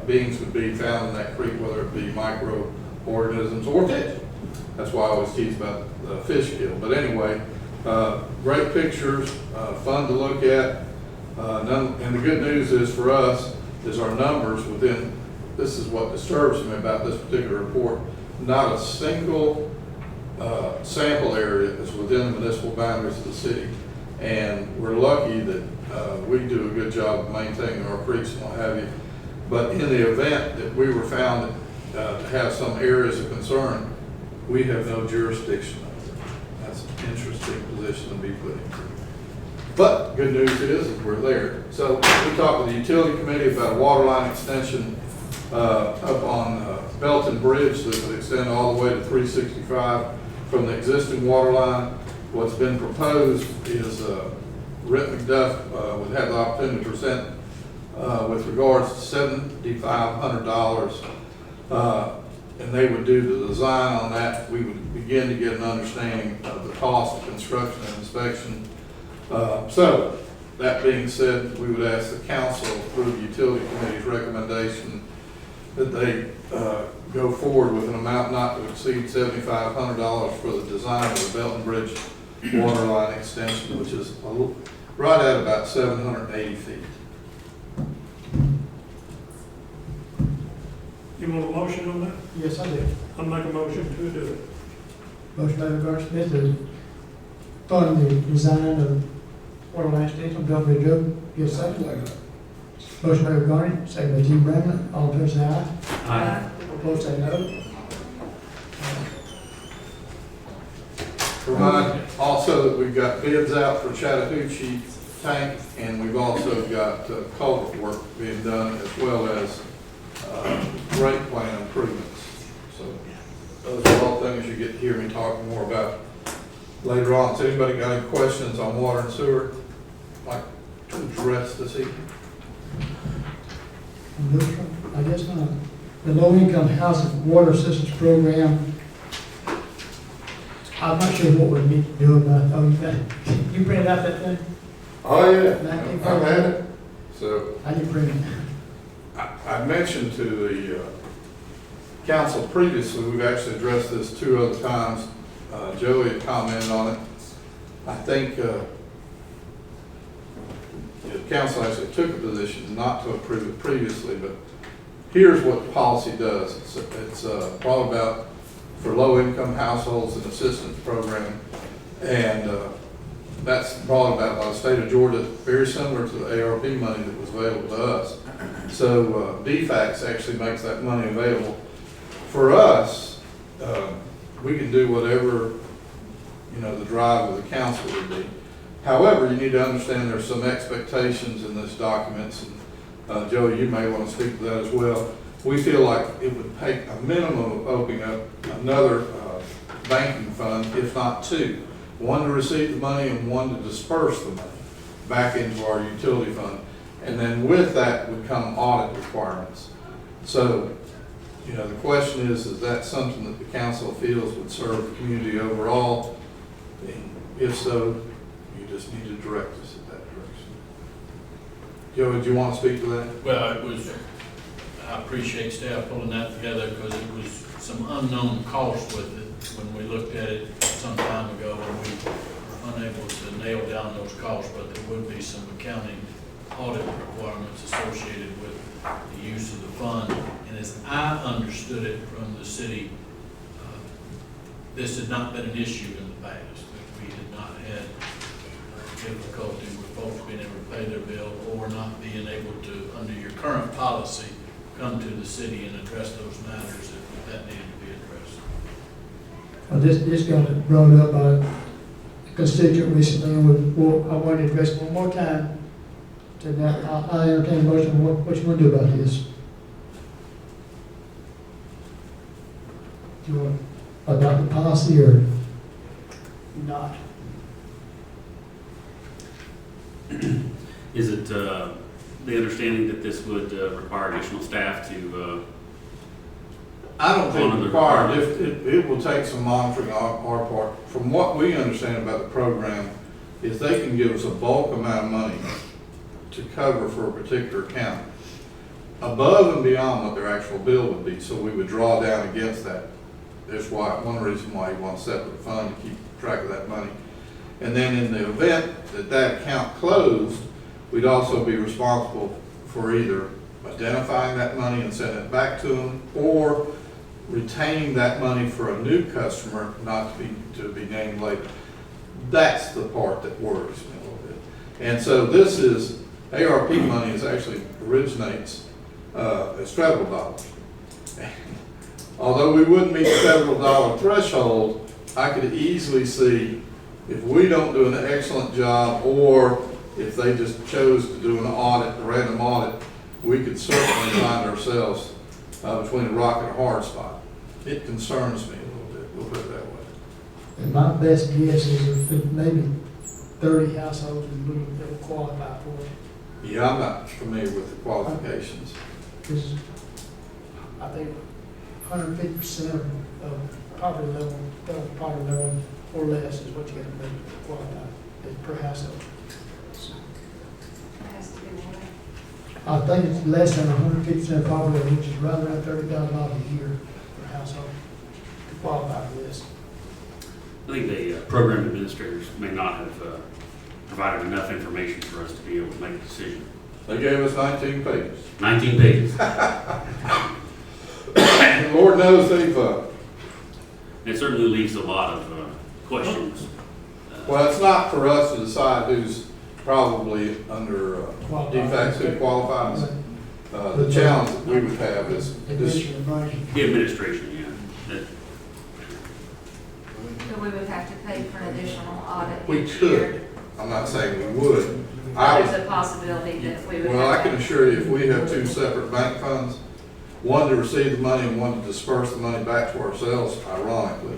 beings would be found in that creek, whether it be microorganisms or fish. That's why I always tease about the fish kill. But anyway, great pictures, fun to look at. And the good news is for us is our numbers within this is what disturbs me about this particular report. Not a single sample area is within the municipal boundaries of the city. And we're lucky that we do a good job of maintaining our creeks and what have you. But in the event that we were found to have some areas of concern, we have no jurisdiction over it. That's an interesting position to be put into. But good news is that we're there. So we talked with the utility committee about a water line extension up on Belton Bridge that would extend all the way to 365 from the existing water line. What's been proposed is Rick McDuff would have the opportunity to present with regards to $7,500, and they would do the design on that. We would begin to get an understanding of the cost of construction and inspection. So, that being said, we would ask the council to approve the utility committee's recommendation that they go forward with an amount not to exceed $7,500 for the design of the Belton Bridge water line extension, which is right at about 780 feet. You want a motion on that? Yes, I do. I'll make a motion to do it. Motion by Regard Smith to fund the design of water line extension, Belton Bridge Road. Get a second. Motion by Regard, second by T. Bramlett. All in favor say aye. Aye. Opposed say no. Remind also that we've got bids out for Chattahoochee tank, and we've also got culvert work being done, as well as rate plan improvements. So those are all things you get to hear me talk more about later on. Has anybody got any questions on water and sewer like to address this evening? I guess not. The low-income housing water assistance program, I'm not sure what we'd be doing, but I thought you printed out that thing? Oh, yeah. I've had it. So I didn't print it. I mentioned to the council previously, we've actually addressed this 2 other times. Joey had commented on it. I think the council actually took a position not to approve it previously, but here's what the policy does. It's brought about for low-income households and assistance program, and that's brought about by the state of Georgia, very similar to the ARP money that was available to us. So DFACS actually makes that money available. For us, we can do whatever, the drive of the council would be. However, you need to understand there's some expectations in this documents, and Joey, you may want to speak to that as well. We feel like it would take a minimum of opening up another banking fund, if not 2. One to receive the money and one to disperse the money back into our utility fund. And then with that would come audit requirements. So, the question is that something that the council feels would serve the community overall? And if so, you just need to direct us in that direction. Joe, do you want to speak to that? Well, I appreciate staff pulling that together because it was some unknown cost with it when we looked at it some time ago, and we were unable to nail down those costs, but there would be some accounting audit requirements associated with the use of the fund. And as I understood it from the city, this had not been an issue in the past. We had not had difficulty with folks being able to pay their bill or not being able to, under your current policy, come to the city and address those matters if that needed to be addressed. Well, this got brought up by a constituent recently, and I wanted to address it one more time. So now, I'll entertain a motion. What you want to do about this? Do you want to adopt the policy or not? Is it the understanding that this would require additional staff to? I don't think it's required. It will take some monitoring on our part. From what we understand about the program, is they can give us a bulk amount of money to cover for a particular account, above and beyond what their actual bill would be. So we would draw down against that. That's one reason why you want a separate fund to keep track of that money. And then in the event that account closed, we'd also be responsible for either identifying that money and sending it back to them, or retaining that money for a new customer, not to be named later. That's the part that worries me a little bit. And so this is, ARP money is actually originates as federal dollars. Although we wouldn't meet the federal dollar threshold, I could easily see if we don't do an excellent job, or if they just chose to do an audit, a random audit, we could certainly find ourselves between a rock and a hard spot. It concerns me a little bit, we'll put it that way. And my best guess is there's maybe 30 households in Lula that will qualify for it. Yeah, I'm not familiar with the qualifications. Because I think 150% of poverty level or less is what you got to be to qualify per household. It has to be more. I think it's less than 150% poverty level, which is right around $30,000 a year per household to qualify for this. I think the program administrators may not have provided enough information for us to be able to make a decision. They gave us 19 pages. 19 pages. And Lord knows they've, It certainly leaves a lot of questions. well, it's not for us to decide who's probably under defects, who qualifies. The challenge that we would have is this. The administration, yeah. So we would have to pay for an additional audit We each year. could. I'm not saying we would. I would. There's a possibility that we would Well, I have can to. assure you, if we have two separate bank funds, one to receive the money and one to disperse the money back to ourselves, ironically,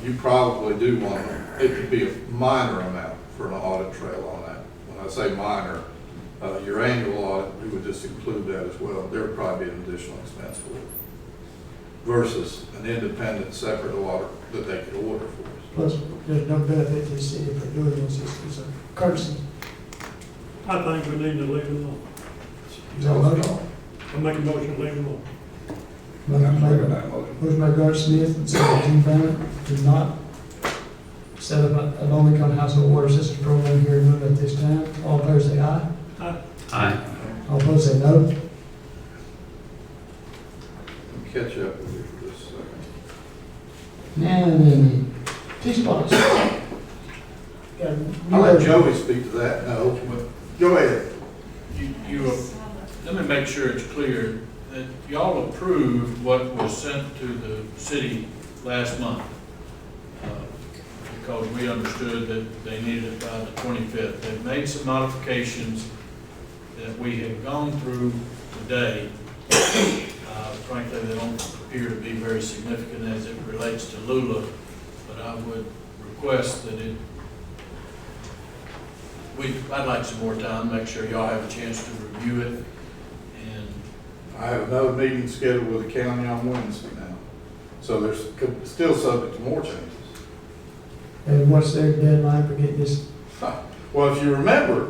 you probably do want, it could be a minor amount for an audit trail on that. When I say minor, your annual audit, we would just include that as well. There would probably be an additional expense for it versus an independent separate audit that they could order for us. Plus, there's no benefit to the city for doing this. It's a courtesy. I think we need to leave it alone. Is that a motion? I make a motion to leave it alone. Motion by Garrett Smith and second by Gene Bennett to not set up a low-income household water assistance program here in Lula at this time. All in favor say aye. Aye. All opposed say no. Let me catch up with you for this second. And then T-spots. I'll let Joey speak to that. No, go ahead. Let me make sure it's clear that y'all approved what was sent to the city last month. Because we understood that they needed it by the 25th. They've made some modifications that we have gone through today. Frankly, they don't appear to be very significant as it relates to Lula, but I would request that I'd like some more time, make sure y'all have a chance to review it. And I have another meeting scheduled with the county on Wednesday now. So there's still subject to more changes. And what's their deadline for getting this? Well, if you remember,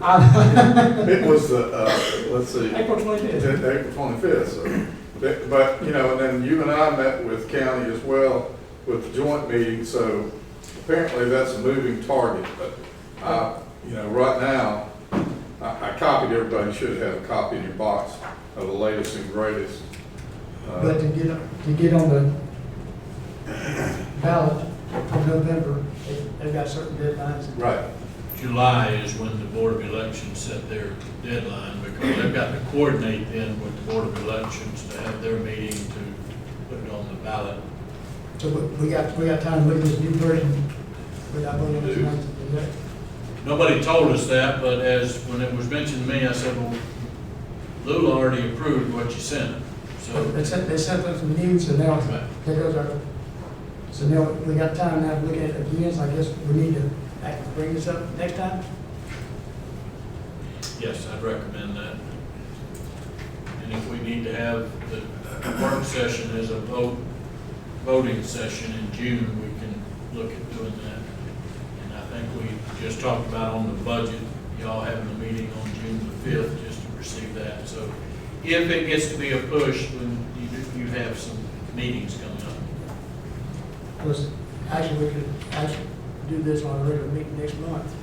it was let's see. April 25th. April 25th, so. But, you know, and then you and I met with county as well with the joint meeting, so apparently that's a moving target. But, you know, right now, I copied everybody, you should have a copy in your box of the latest and greatest. But to get on the ballot for November, they've got certain deadlines. Right. July is when the Board of Elections set their deadline, because they've got to coordinate then with the Board of Elections to have their meeting to put it on the ballot. So we got time to look at this new version without voting on this tonight. Nobody told us that, but when it was mentioned to me, I said, well, Lula already approved what you sent. So They sent us some news, so now there goes our, so now we got time now to look at it again, so I guess we need to bring this up next time. yes, I'd recommend that. And if we need to have the work session as a voting session in June, we can look at doing that. And I think we just talked about on the budget, y'all having a meeting on June the 5th just to receive that. So if it gets to be a push, then you have some meetings coming up. Because actually, we could actually do this on a regular meeting next month.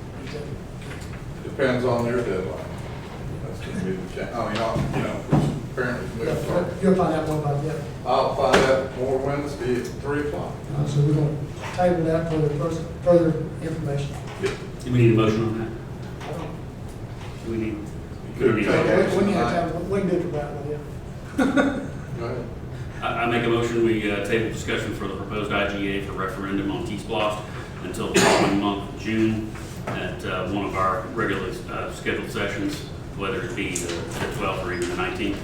Depends on their deadline. That's gonna be the change. I mean, you know, apparently it's moving forward. You'll find out more about that. I'll find out more Wednesday at 3 o'clock. So we're going to table that for the further information. Do we need a motion on that? I don't. Do we need? Could we need- take action We can tonight. have, we can do it about it, yeah. Go ahead. I make a motion, we table discussion for the proposed IGA for referendum on T-Splosh until the following month of June at one of our regularly scheduled sessions, whether it be the 12th or even the 19th,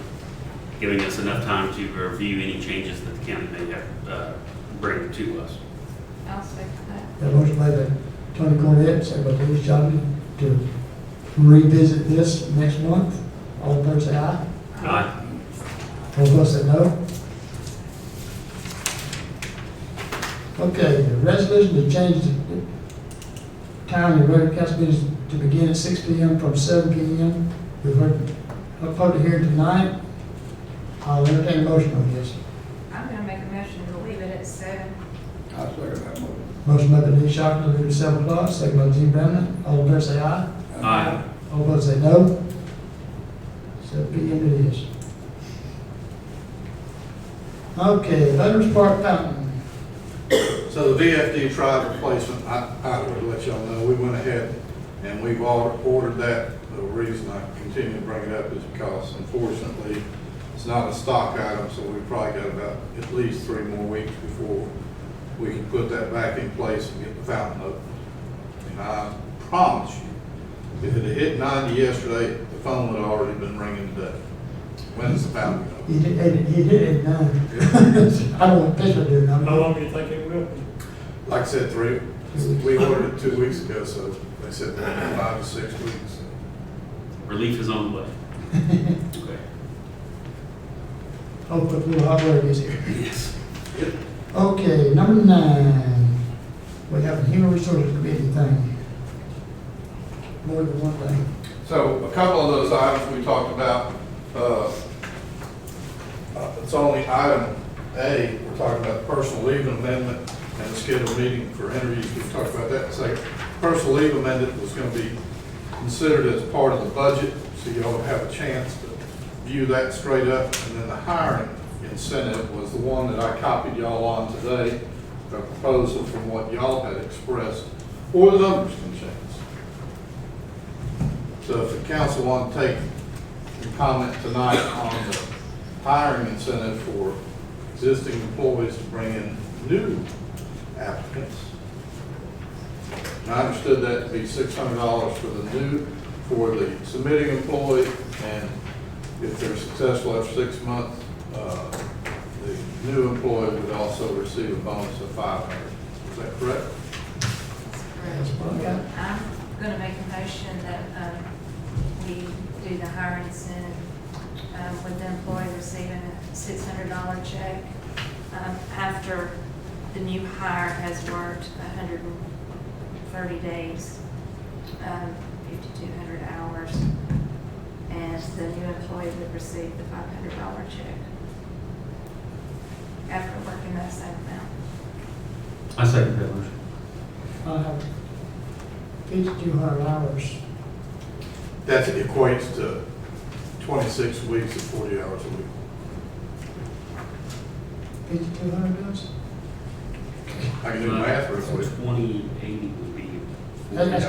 giving us enough time to review any changes that the county may have bring to us. I'll second that. That motion made by Tony Cornett, second by Lee Johnson, to revisit this next month. All in favor say aye. Aye. All opposed say no. Okay, the resolution to change the time of the regular council meetings to begin at 6 p.m. from 7 p.m. We've heard a public hearing tonight. I'll entertain a motion on this. I'm gonna make a motion to leave it at 7. I'll second that motion. Motion made by Lee Shocker to leave it at 7 o'clock, second by Gene Brennan. All in favor say aye. Aye. All opposed say no. 7 p.m. it is. Okay, Veterans Park Fountain. So the VFD tribe replacement, I would let y'all know, we went ahead and we've ordered that. The reason I continue to bring it up is because unfortunately, it's not a stock item, so we've probably got about at least 3 more weeks before we can put that back in place and get the fountain open. And I promise you, if it had hit 90 yesterday, the phone would have already been ringing today. When is the fountain open? He did it at 9. I don't want to pitch it, dude. How long do you think it will be? Like I said, we ordered it 2 weeks ago, so they said 5 to 6 weeks. Relief is on the way. Okay. Hopefully, a little hot weather gets here. Yes. Okay, number 9. We have a human resources committee thing. More than one thing. So a couple of those items we talked about, it's only item A, we're talking about personal leave amendment and the scheduled meeting for interviews. We talked about that in a second. Personal leave amendment was going to be considered as part of the budget, so you all have a chance to view that straight up. And then the hiring incentive was the one that I copied y'all on today, a proposal from what y'all had expressed, or the numbers can change. So if the council want to take your comment tonight on the hiring incentive for existing employees to bring in new applicants. And I understood that to be $600 for the submitting employee, and if they're successful after 6 months, the new employee would also receive a bonus of $500. Is that correct? Okay. I'm gonna make a motion that we do the hiring incentive with the employee receiving a $600 check after the new hire has worked 130 days, 5,200 hours, and the new employee would receive the $500 check after working that same amount. I second that motion. I have 5,200 hours. That equates to 26 weeks of 40 hours a week. 5,200 does? I can do math real quick. 2080 would be. That's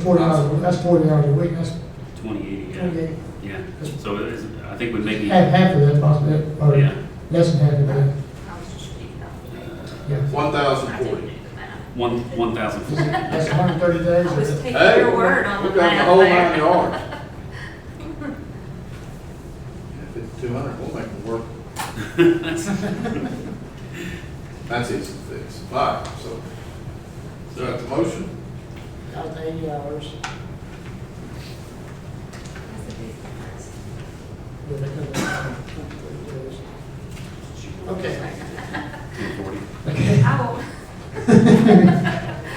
40 hours. That's 40 hours a week. That's 2080, yeah. 28. Yeah, so it is, I think we maybe. Half of that possibly, or Yeah. less than half of that. I was just reading off. Yeah. 1,040. 1,000. That's 130 days. I was or- taking Hey, your word on the we got the math whole there. 9 yards. If it's 200, we'll make it work. That's easy to fix. All right, so, is that the motion? Out to 80 hours. Yeah, they come in 30 days. Okay. 240. Okay. I will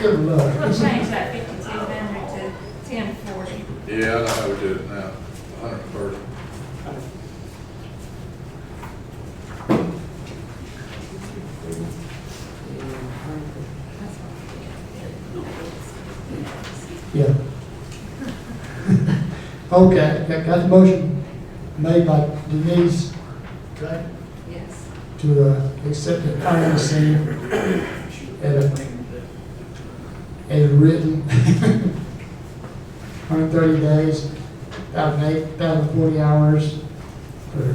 Good luck. change that 5,200 to 1040. Yeah, I know how we do it now, 130. Yeah. Okay, got the motion made by Denise, right, Yes. to accept the financing at a written 130 days, 1,040 hours. For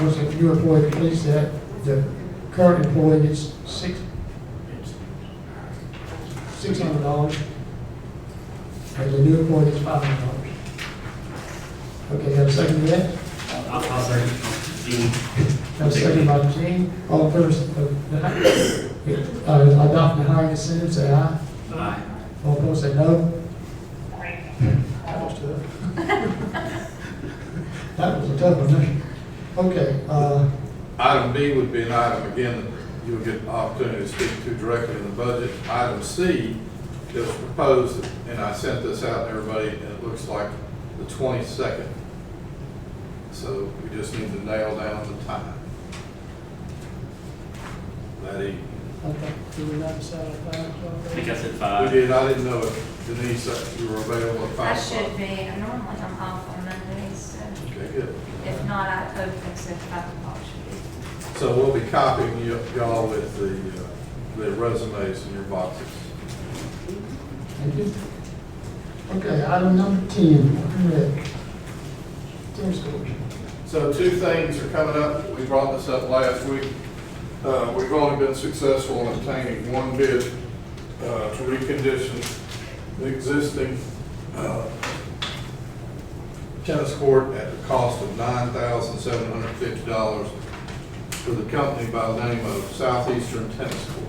once a new employee completes that, the current employee gets $600, and the new employee gets $500. Okay, have a second to that? I'll second. Gene. Have a second by Gene. All in favor of adopting the hiring incentive, say aye. Aye. All opposed, say no. That was tough. That was a tough one. Okay, Item B would be an item, again, that you'll get an opportunity to speak to directly in the budget. Item C is proposed, and I sent this out to everybody, and it looks like the 22nd. So we just need to nail down the time. That evening. okay, do we not decide on I think I said We 5. did, I didn't know if Denise, that you were available at 5 I o'clock. should be, normally I'm off on Mondays, so Okay, good. if not, I hope it's at 5 o'clock should be. So we'll be copying y'all with the resumes in your boxes. Thank you. Okay, item number 10, tennis court. So two things are coming up. We brought this up last week. We've only been successful in obtaining one bid to recondition the existing tennis court at the cost of $9,750 for the company by the name of Southeastern Tennis Courts.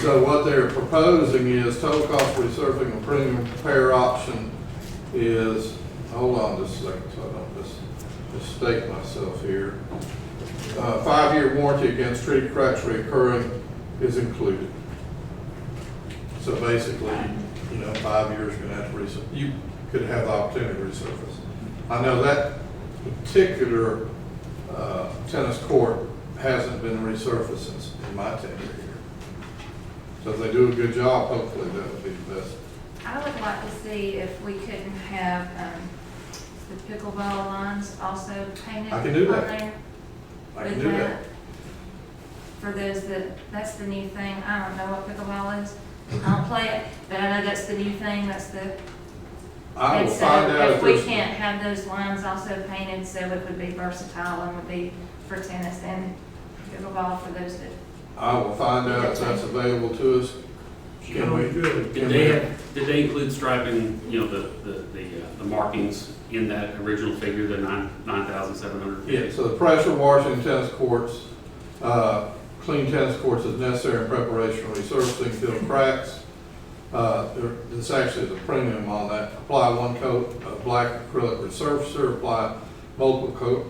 So what they're proposing is total cost resurfacing and premium repair option is, hold on just a second so I don't mistake myself here. 5-year warranty against treated cracks reoccurring is included. So basically, 5 years you're gonna have to resurface. You could have the opportunity to resurface. I know that particular tennis court hasn't been resurfaced since in my tenure here. So if they do a good job, hopefully that would be the best. I would like to see if we couldn't have the pickleball lines also painted I can do that. on there. I can With do that. For those that's the new thing. I don't know what pickleball is. I don't play it, but I know that's the new thing. That's the. I And will so find out if we there's- can't have those lines also painted, so it would be versatile and would be for tennis and pickleball for those that. I will find out if that's available to us. Can we? Did they include striping, the markings in that original figure, the 9,700? Yeah, so the pressure washing tennis courts, clean tennis courts is necessary in preparation for resurfacing, fill cracks. This actually is a premium on that. Apply 1 coat of black acrylic resurfacer, apply multiple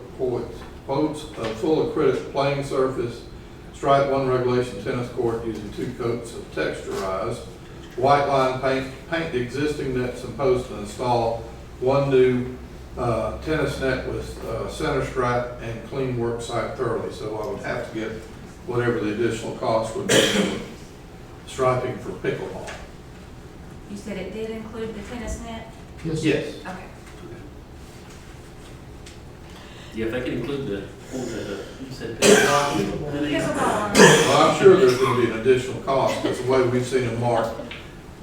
coats of full acrylic playing surface, stripe 1 regulation tennis court using 2 coats of texturized, white line paint the existing nets and posts and install 1 new tennis net with center stripe and clean work site thoroughly. So I would have to get whatever the additional cost would be for striping for pickleball. You said it did include the tennis net? Yes. Okay. Yeah, if they can include you said pickleball. Pickleball. Well, I'm sure there's going to be an additional cost, because the way we've seen them marked,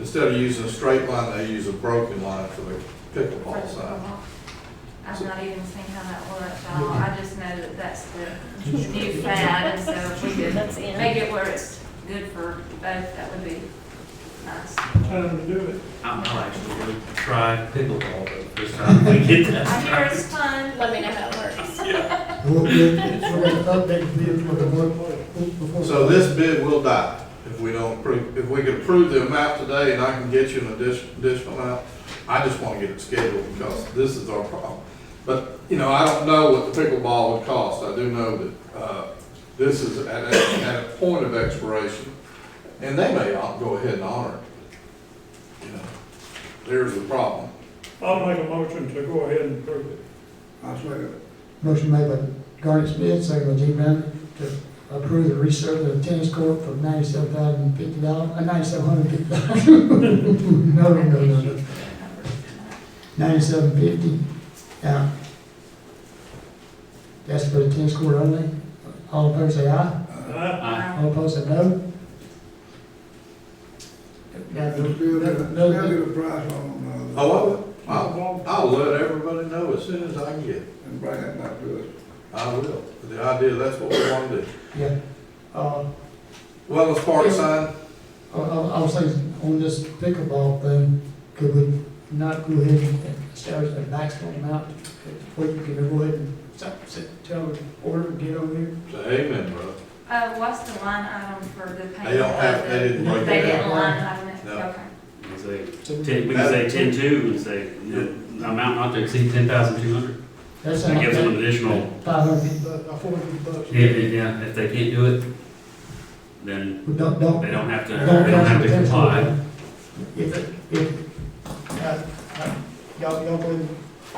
instead of using a straight line, they use a broken line for the pickleball side. I've not even seen how that works at all. I just know that that's the new fad, and so if we could make it where it's good for both, that would be nice. Time to do it. I'll actually go try pickleball this time we get that. I hear it's fun. Let me know how it works. We're going to update the bid for the work before. So this bid will die if we don't approve. If we could approve the amount today and I can get you an additional amount, I just want to get it scheduled because this is our problem. But, I don't know what the pickleball would cost. I do know that this is at a point of expiration, and they may go ahead and honor it. There's the problem. I'll make a motion to go ahead and approve it. Motion made by Garnet Smith, second by Gene Manley, to approve the resurface of the tennis court for $97,050, $9,750. No. $97.50. Now, that's for the tennis court only. All opposed say aye. Aye. All opposed say no. Now, Still get a price on, I'll let everybody know as soon as I can get it. and bring it back to us. I will. The idea, that's what we want to do. Yeah. Wellness park sign, I was thinking on this pickleball thing, could we not go ahead and establish a maximum amount where you can go ahead and tell the order and get over here? say amen, brother. What's the line item for the payment? They don't have, they didn't break They it didn't down. line item it? No. Okay. We can say 10-2 and say, amount not to exceed 10,200. That's That gives them an additional, $550, $400. yeah, if they can't do it, then We don't. they don't have to comply. Y'all go and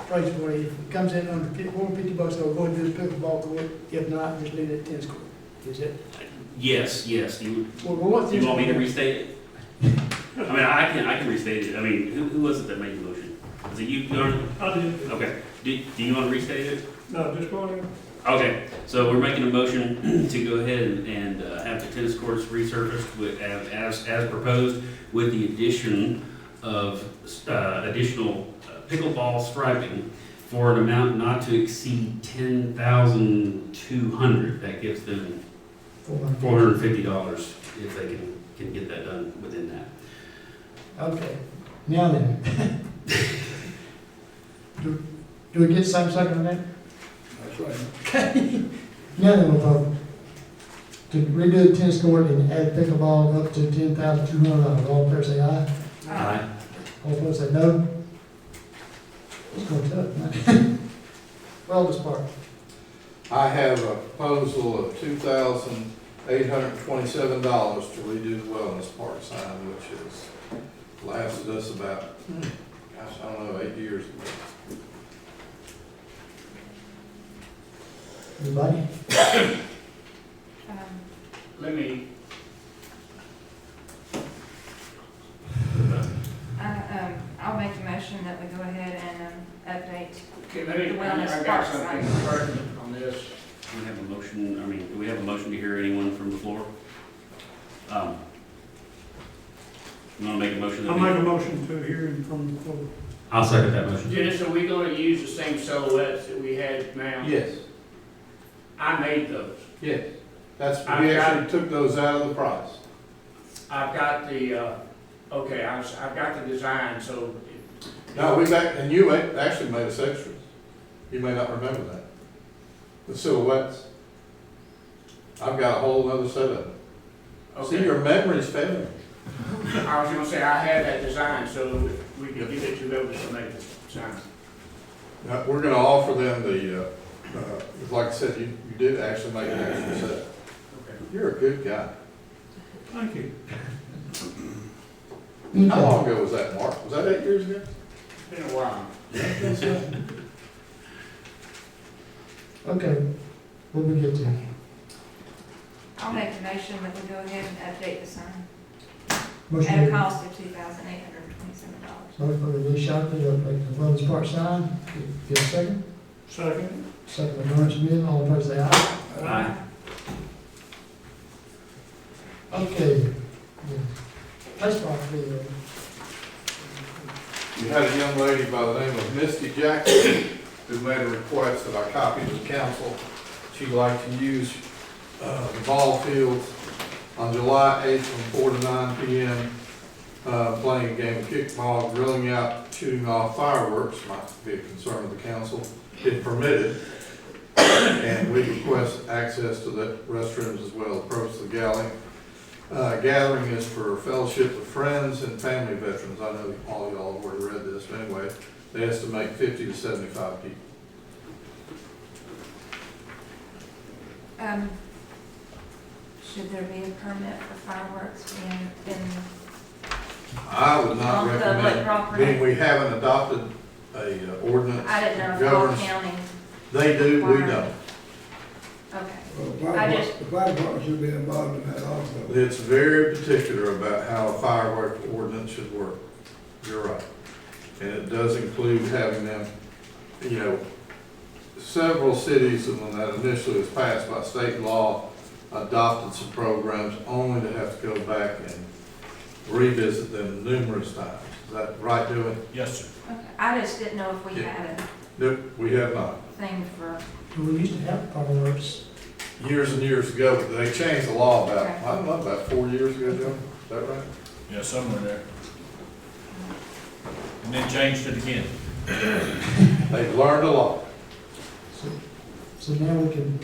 praise for it. If it comes in under $150, they'll go and do the pickleball court. If not, just leave it at tennis court. Is it? Yes, you Well, what Do you want me to restate it? I mean, I can restate it. I mean, who was it that made the motion? Was it you, Lauren? I did. Okay. Do you want to restate it? No, just go ahead. Okay, so we're making a motion to go ahead and have the tennis courts resurfaced with, as proposed, with the addition of additional pickleball striping for an amount not to exceed $10,200. That gives them $450 if they can get that done within that. Okay. Now then. Do we get some second on that? That's right. Okay. Now then, we'll vote. To redo the tennis court and add pickleball up to $10,200. All in favor say aye. Aye. All opposed say no. It's going tough, man. Wellness park. I have a proposal of $2,827 to redo the wellness park sign, which has lasted us about, gosh, I don't know, 8 years. Anybody? Let me, I'll make a motion that we go ahead and update. okay, The I wellness got park something sign. pertinent on this. Do we have a motion, do we have a motion to hear anyone from the floor? You want to make a motion? I'll make a motion to hear him from the floor. I'll second that motion. Dennis, are we gonna use the same silhouettes that we had now? Yes, I made those. yes. That's, I've we got- actually took those out of the price. I've got the, okay, I've got the design, so. No, and you actually made us extras. You may not remember that. The silhouettes. I've got a whole other set of them. See, Okay. your memory's failing. I was gonna say, I had that design, so we could give it to whoever's to make the sign. We're gonna offer them the, like I said, you did actually make an extra set. Okay. You're a good guy. Thank you. How long ago was that, Mark? Was that 8 years ago? It's been a while. Okay. What we get to? I'll make a motion that we go ahead and update the sign Motion at a made. cost of $2,827. Motion for the new shop, the Wellness Park sign. Get a second? Second. Second by Lawrence Smith. All in favor say aye. Aye. Okay. Baseball field. You had a young lady by the name of Misty Jackson who made a request that I copied to the council. She'd like to use the ball fields on July 8th from 4 to 9 p.m. Playing a game of kickball, grilling out, shooting off fireworks, might be a concern of the council, if permitted. And we request access to the restrooms as well, approach the galley. Gathering is for fellowship with friends and family veterans. I know all of y'all have already read this, but anyway, they estimate 50 to 75 people. Should there be a permit for fireworks in I would not on public recommend, property? being we haven't adopted a ordinance. I didn't know if that Hall governs- County, They do, we required. don't. okay. I just, The fire department should be involved in that also. It's very particular about how a fireworks ordinance should work. You're right. And it does include having them, you know, several cities, and when that initially was passed by state law, adopted some programs only to have to go back and revisit them numerous times. Is that right, Joey? Yes, sir. okay, I just didn't know if we Yeah. had a Nope, we have not. thing for, We used to have fireworks. Years and years ago, but they changed the law about, Okay. I don't know, about 4 years ago, Joe? Is that right? Yeah, somewhere there. And then changed it again. They've learned a lot. So now we can,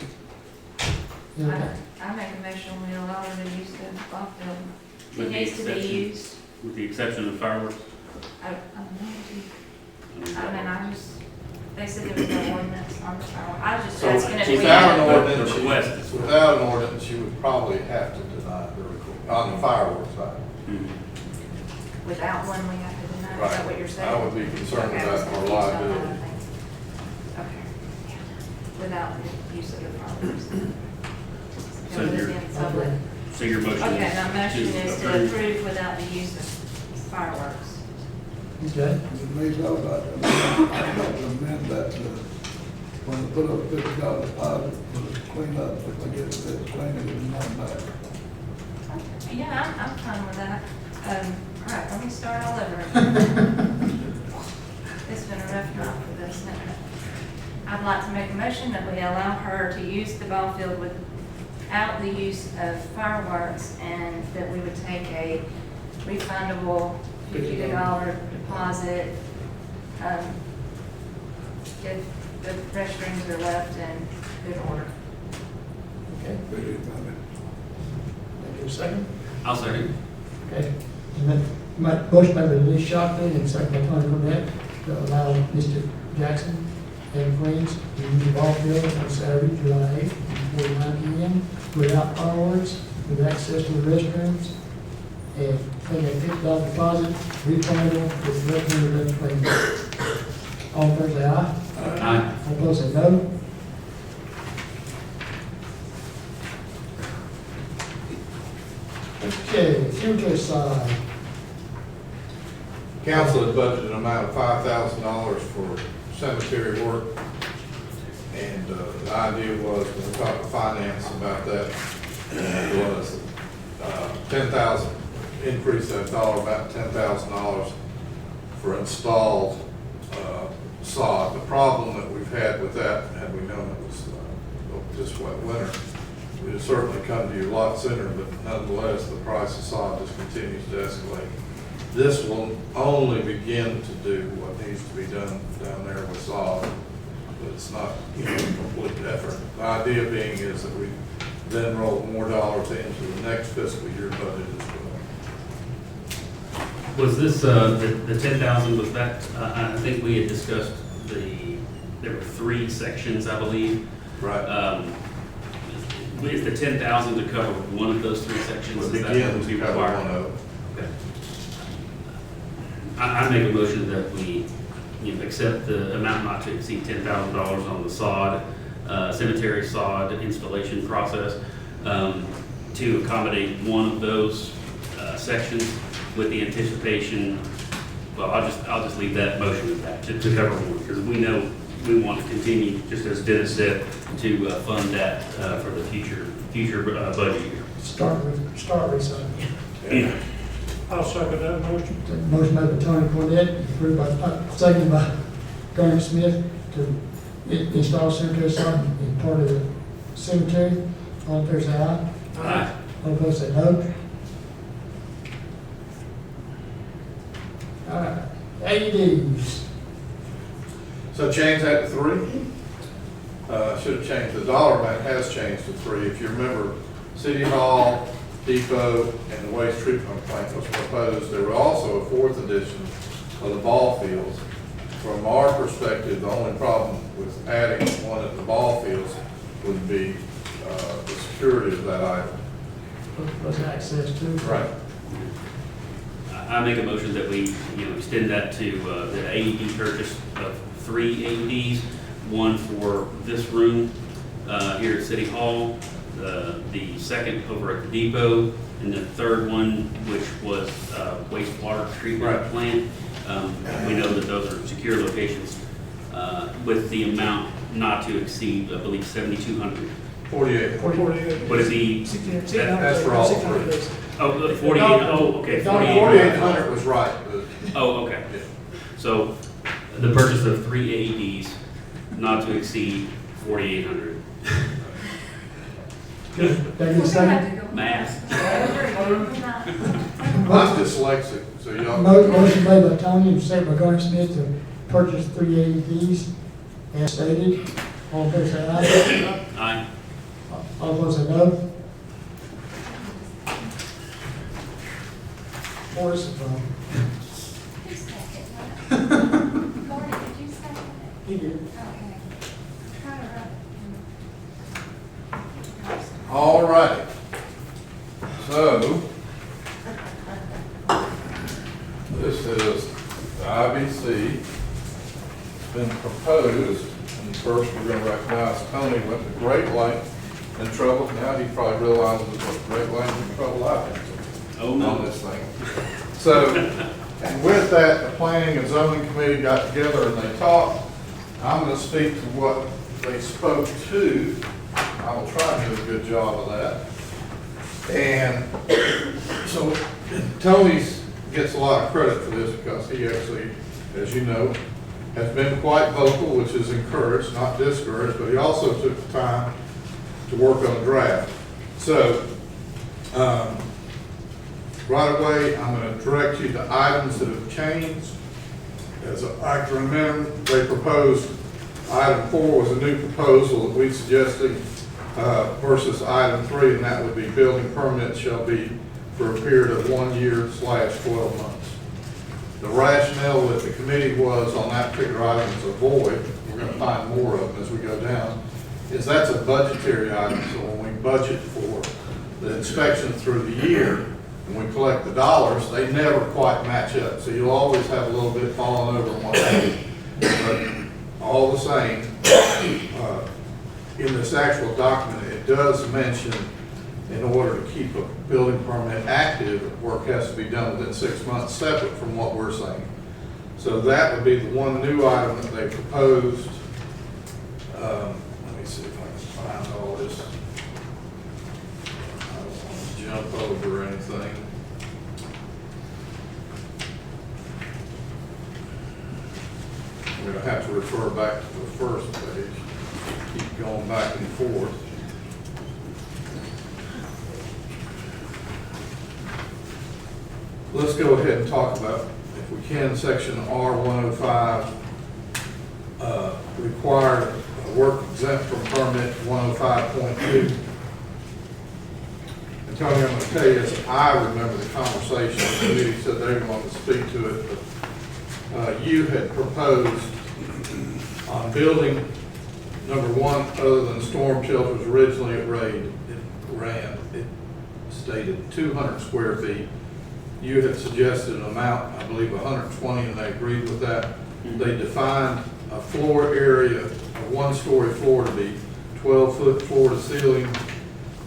you know, I make a motion, we allow her to use the ball field. With It the needs to be exception- used. With the exception of fireworks. I mean, I just, they said there was no ordinance on the fireworks. I was just So asking if we without an had. ordinance, The request is- without an ordinance, you would probably have to deny the request, on the fireworks side. Without one, we have to deny, is that what you're saying? I would be concerned Okay, I about was our confused on that, I liability. think. Okay. Without the use of the fireworks. So It would you're- have been public. So your motion Okay, is my motion is to approve. approve without the use of fireworks. okay, It may go about, I'd like to amend that to, when they put up $50 deposit, for the cleanup, if they get it clean, it is not back. Yeah, I'm fine with that. All right, let me start all over. again. It's been a rough night for this. I'd like to make a motion that we allow her to use the ball field without the use of fireworks, and that we would take a refundable $50 deposit if the restrooms are left in good order. okay. Really, I mean, Thank you, second. I'll second. Okay. And then, motion by Lee Shockley and second by Tony Burnett to allow Mr. Jackson and Queens to use the ball field on Saturday, July 8th, before 9 p.m. without fireworks, with access to the restrooms, and paying a $50 deposit, refundable with recommended clean. All in favor, say aye. Aye. All opposed, say no. Okay, cemetery side. Council had budgeted an amount of $5,000 for cemetery work. And the idea was, when we talked to finance about that, was 10,000, increase that dollar, about $10,000 for installed sod. The problem that we've had with that, had we known it was just wet winter, we'd have certainly come to you a lot sooner, but nonetheless, the price of sod just continues to escalate. This will only begin to do what needs to be done down there with sod, but it's not, you know, a complete effort. The idea being is that we then roll more dollars into the next fiscal year budget as well. Was this, the 10,000, was that, I think we had discussed there were 3 sections, I believe. Right. Is the 10,000 to cover one of those 3 sections? We'll Is that what begin would be to cover required? one of them. Okay. I make a motion that we, accept the amount not to exceed $10,000 on the sod, cemetery sod installation process, to accommodate one of those sections with the anticipation, well, I'll just leave that motion at that, to cover one, because we know we want to continue, just as Dennis said, to fund that for the future budget year. Start recycling. Yeah. I'll second that motion. Motion made by Tony Cornett, approved by, seconded by Garnet Smith to install cemetery sod in part of the cemetery. All in favor, say aye. Aye. All opposed, say no. All right, AEDs. So change that to 3. Should have changed, the dollar amount has changed to 3. If you remember, City Hall, Depot, and the waste treatment plant was proposed. There was also a 4th edition of the ball fields. From our perspective, the only problem with adding one at the ball fields would be the security of that item. Was access to. Right. I make a motion that we, extend that to the AED purchase of 3 AEDs, one for this room here at City Hall, the second over at the depot, and the third one, which was wastewater treatment plant. We know that those are secure locations with the amount not to exceed, I believe, 7,200. 48. What is the? That's for all three. Oh, 48, oh, okay. 4,800 was right. Oh, okay. So the purchase of 3 AEDs not to exceed 4,800. Take a second. Math. I'm dyslexic, so y'all. Motion made by Tony and second by Garnet Smith to purchase 3 AEDs as stated. All in favor say aye. Aye. All opposed say no. Forrest, Who seconded that? Gordy, did you second it? he did. Okay. Try to write. All right. So, this is the IBC. It's been proposed, and first we're going to recognize Tony went to great lengths in trouble. Now he probably realizes what great lengths in trouble I've been on this thing. So, and with that, the Planning and Zoning Committee got together and they talked. I'm going to speak to what they spoke to. I will try to do a good job of that. And so Tony gets a lot of credit for this because he actually, as you know, has been quite vocal, which is encouraged, not discouraged, but he also took the time to work on a draft. So, right away, I'm going to direct you to items that have changed. As I can remember, they proposed, item 4 was a new proposal that we suggested versus item 3, and that would be building permits shall be for a period of 1 year / 12 months. The rationale that the committee was on that particular item is a void. We're going to find more of them as we go down. Is that's a budgetary item, so when we budget for the inspection through the year, and we collect the dollars, they never quite match up. So you'll always have a little bit falling over on one hand. But all the same, in this actual document, it does mention in order to keep a building permit active, work has to be done within 6 months, separate from what we're saying. So that would be the one new item that they proposed. Let me see if I can find all this. I don't want to jump over anything. I'm going to have to refer back to the first page. Keep going back and forth. Let's go ahead and talk about, if we can, section R105, required work exempt from permit 105.2. And Tony, I'm going to tell you, as I remember the conversation, the committee said they wanted to speak to it, but you had proposed on building number 1, other than storm shelters, originally it stated 200 square feet. You had suggested an amount, I believe 120, and they agreed with that. They defined a floor area, a 1-story floor to be 12-foot floor to ceiling,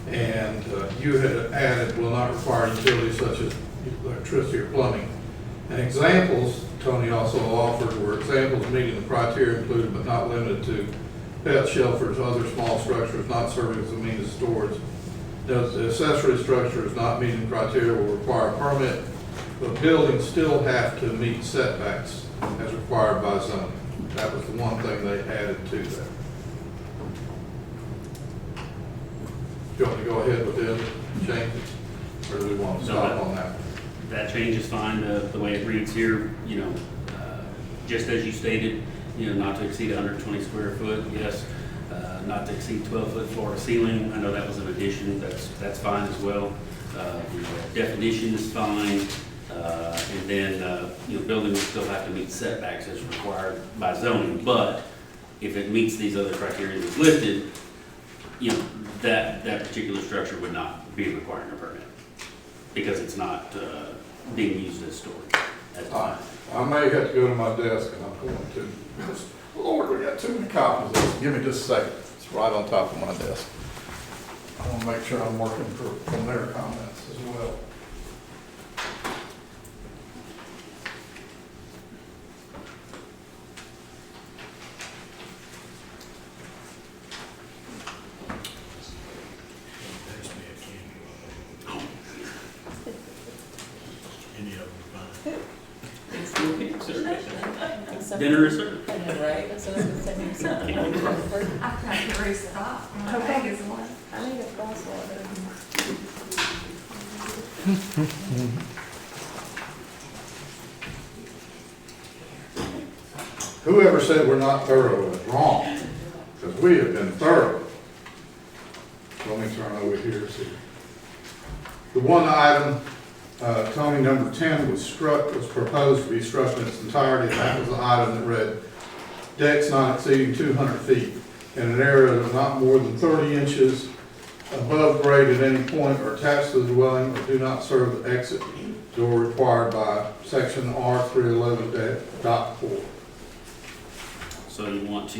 and you had added will not require utilities such as electricity or plumbing. And examples, Tony also offered, were examples meeting the criteria included but not limited to pet shelters, other small structures not serving as a means of storage. The accessory structure is not meeting criteria will require a permit, but buildings still have to meet setbacks as required by zoning. That was the one thing they added to that. Do you want to go ahead with this change, or do we want to stop on that? That change is fine, the way it reads here, just as you stated, not to exceed 120 square foot, yes. Not to exceed 12-foot floor to ceiling. I know that was an addition. That's fine as well. The definition is fine. And then, buildings still have to meet setbacks as required by zoning. But if it meets these other criteria that's listed, that particular structure would not be requiring a permit because it's not being used as storage. I may have to go to my desk, and I'm going to. Lord, we got too many copies of this. Give me just a second. It's right on top of my desk. I want to make sure I'm working from their comments as well. Dinner is served. I know, right? That's what I was gonna say. I can't erase it off. My bag is one. I need a crosswalk. Whoever said we're not thorough is wrong, because we have been thorough. Let me turn over here, see. The one item, Tony, number 10 was proposed to be struck in its entirety, and that was the item that read, decks not exceeding 200 feet in an area of not more than 30 inches above grade at any point or attached to the dwelling, or do not serve the exit door required by section R311.4. So you want to,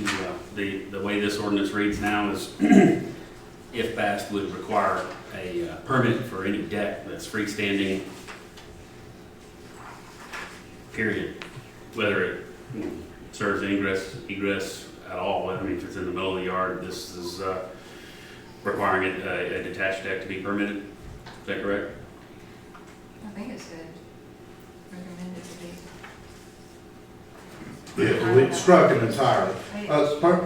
the way this ordinance reads now is, if passed, would require a permit for any deck that's freestanding, period. Whether it serves egress at all. I mean, if it's in the middle of the yard, this is requiring a detached deck to be permitted. Is that correct? I think it's good. Recommended to be. Yeah, we struck it entirely.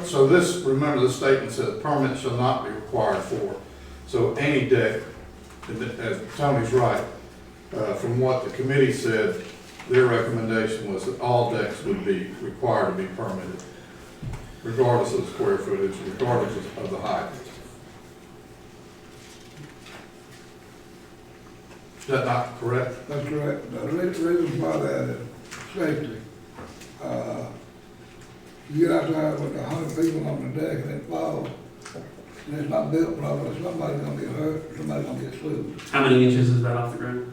So this, remember the statement said, permit shall not be required for. So any deck, as Tony's right, from what the committee said, their recommendation was that all decks would be required to be permitted, regardless of the square footage, regardless of the height. Is that not correct? That's correct. The reason why that is safety. You get out there with 100 people on the deck and it falls, and it's not built properly, somebody's gonna get hurt, somebody's gonna get sued. How many inches is that off the ground?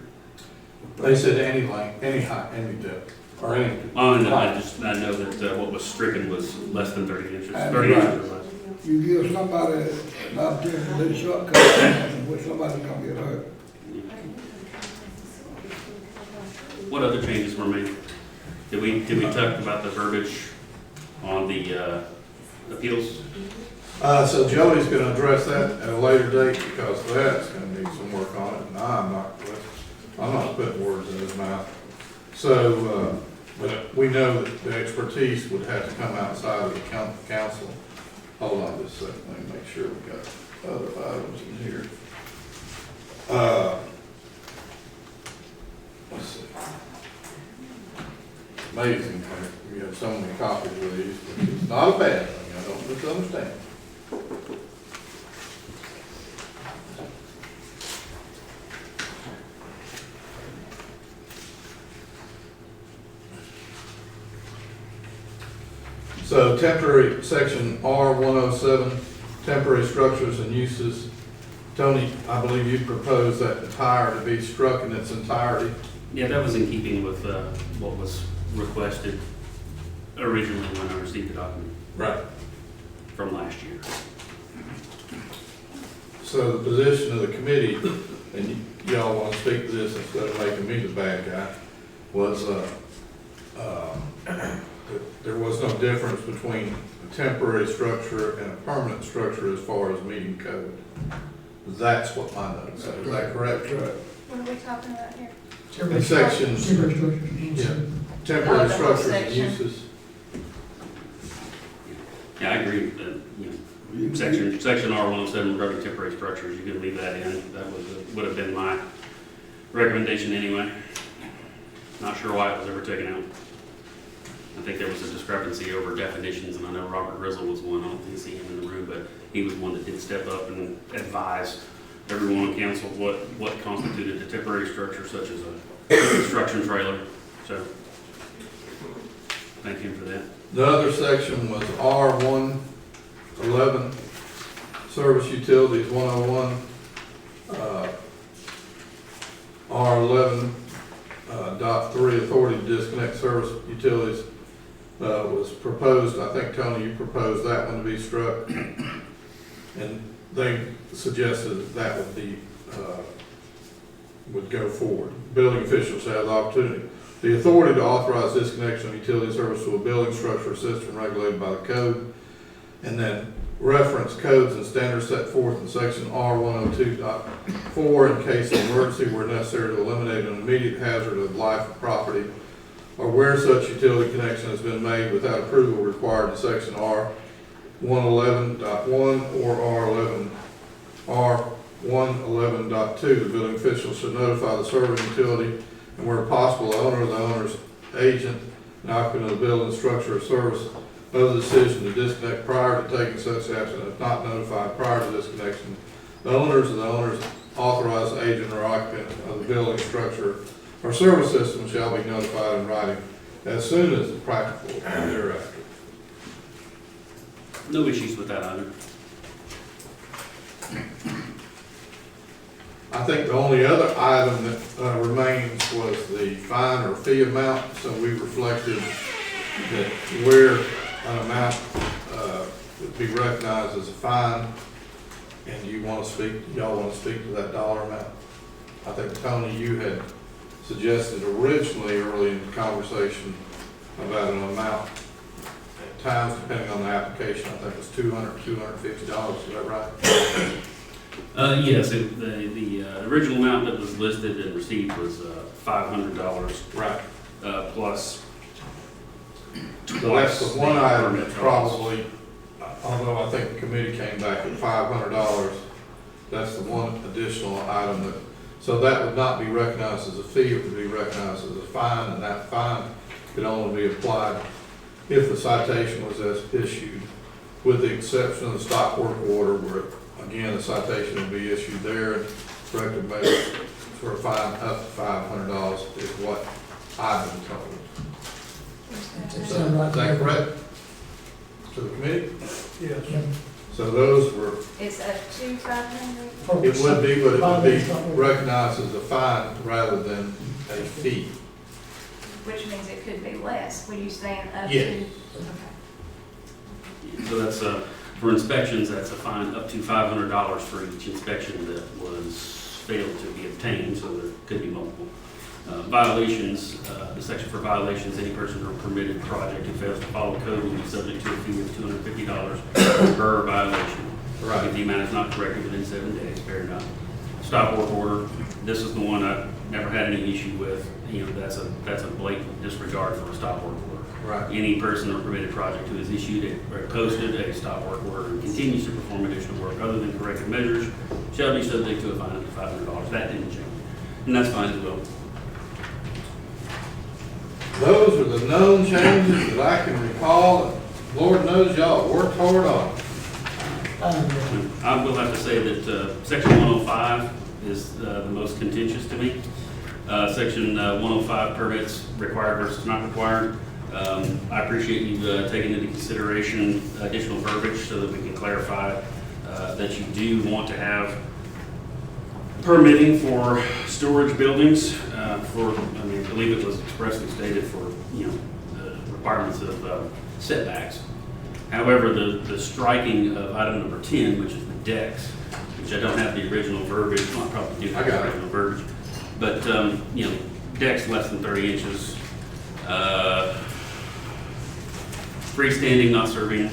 They said any length, any height, any depth, or any. Oh, no, I know that what was stricken was less than 30 inches, And 30 right. inches or less. You give somebody an opportunity to do shortcuts, and which somebody's gonna get hurt. What other changes were made? Did we talk about the verbiage on the appeals? So Joey's gonna address that at a later date, because that's gonna need some work on it, and I'm not putting words in his mouth. So, but we know that the expertise would have to come outside of the council. Hold on just a second, let me make sure we got other items in here. Let's see. Amazing, we have so many copies of these, which is not a bad thing, I don't misunderstand. So temporary, section R107, temporary structures and uses. Tony, I believe you proposed that entire to be struck in its entirety. Yeah, that was in keeping with what was requested originally when I received the document. Right. From last year. So the position of the committee, and y'all want to speak to this instead of making me the bad guy, was there was no difference between a temporary structure and a permanent structure as far as meeting code. That's what my notes say. Is that correct? What are we talking about here? In section, Temporary structures. yeah, temporary the whole structures and section. uses. Yeah, I agree with that. You know, section R107 regarding temporary structures, you can leave that in. That would have been my recommendation anyway. Not sure why it was ever taken out. I think there was a discrepancy over definitions, and I know Robert Grizzle was one. I don't think I see him in the room, but he was one that did step up and advise everyone on council what constituted a temporary structure, such as a construction trailer. So, thank him for that. The other section was R111, service utilities 101, R11, .3, authority to disconnect service utilities was proposed. I think, Tony, you proposed that one to be struck. And they suggested that would be, would go forward. Building officials shall have the opportunity, the authority to authorize disconnection of utility service to a building structure or system regulated by the code, and then reference codes and standards set forth in section R102.4 in case of emergency where necessary to eliminate an immediate hazard of life or property, or where such utility connection has been made without approval required in section R111.1 or R111.2. The building official should notify the serving utility, and where possible, the owner or the owner's agent, an occupant of the building, structure, or service of the decision to disconnect prior to taking such action. If not notified prior to disconnection, the owners or the owner's authorized agent or occupant of the building, structure, or service system shall be notified in writing as soon as practical thereafter. No issues with that either. I think the only other item that remains was the fine or fee amount. So we reflected that where an amount would be recognized as a fine, and y'all want to speak to that dollar amount. I think, Tony, you had suggested originally early in the conversation about an amount at times, depending on the application. I think it was $200, $250. Is that right? Yes, the original amount that was listed and received was $500. Right. Plus So that's the one item that probably, although I think the committee came back at $500, that's the one additional item that, so that would not be recognized as a fee, it would be recognized as a fine, and that fine could only be applied if the citation was issued, with the exception of the stop work order, where, again, the citation would be issued there, and corrective measures for a fine up to $500 is what I've been told. Is that correct? To the committee? Yes. So those were, It's up to 500? it would be, but it would be recognized as a fine rather than a fee. Which means it could be less. Were you saying up to? Yeah. Okay. So that's for inspections, that's a fine up to $500 for each inspection that was failed to be obtained, so there could be multiple. Violations, the section for violations, any person or permitted project who fails to follow code will be subject to a fee of $250 per violation. Right. If the amount is not corrected within 7 days, fair enough. Stop work order, this is the one I've never had any issue with. You know, that's a blatant disregard for a stop work order. Right. Any person or permitted project who has issued or posted a stop work order and continues to perform additional work other than corrective measures shall be subject to a fine of $500. That didn't change, and that's fine as well. Those are the known changes that I can recall, and Lord knows y'all worked hard on. I will have to say that Section 105 is the most contentious to me. Section 105 permits required versus not required. I appreciate you taking into consideration additional verbiage so that we can clarify that you do want to have permitting for storage buildings I believe it was expressly stated for, the requirements of setbacks. However, the striking of item number 10, which is the decks, which I don't have the original verbiage, well, I probably do have the original verbiage, but, decks less than 30 inches, freestanding, not serving a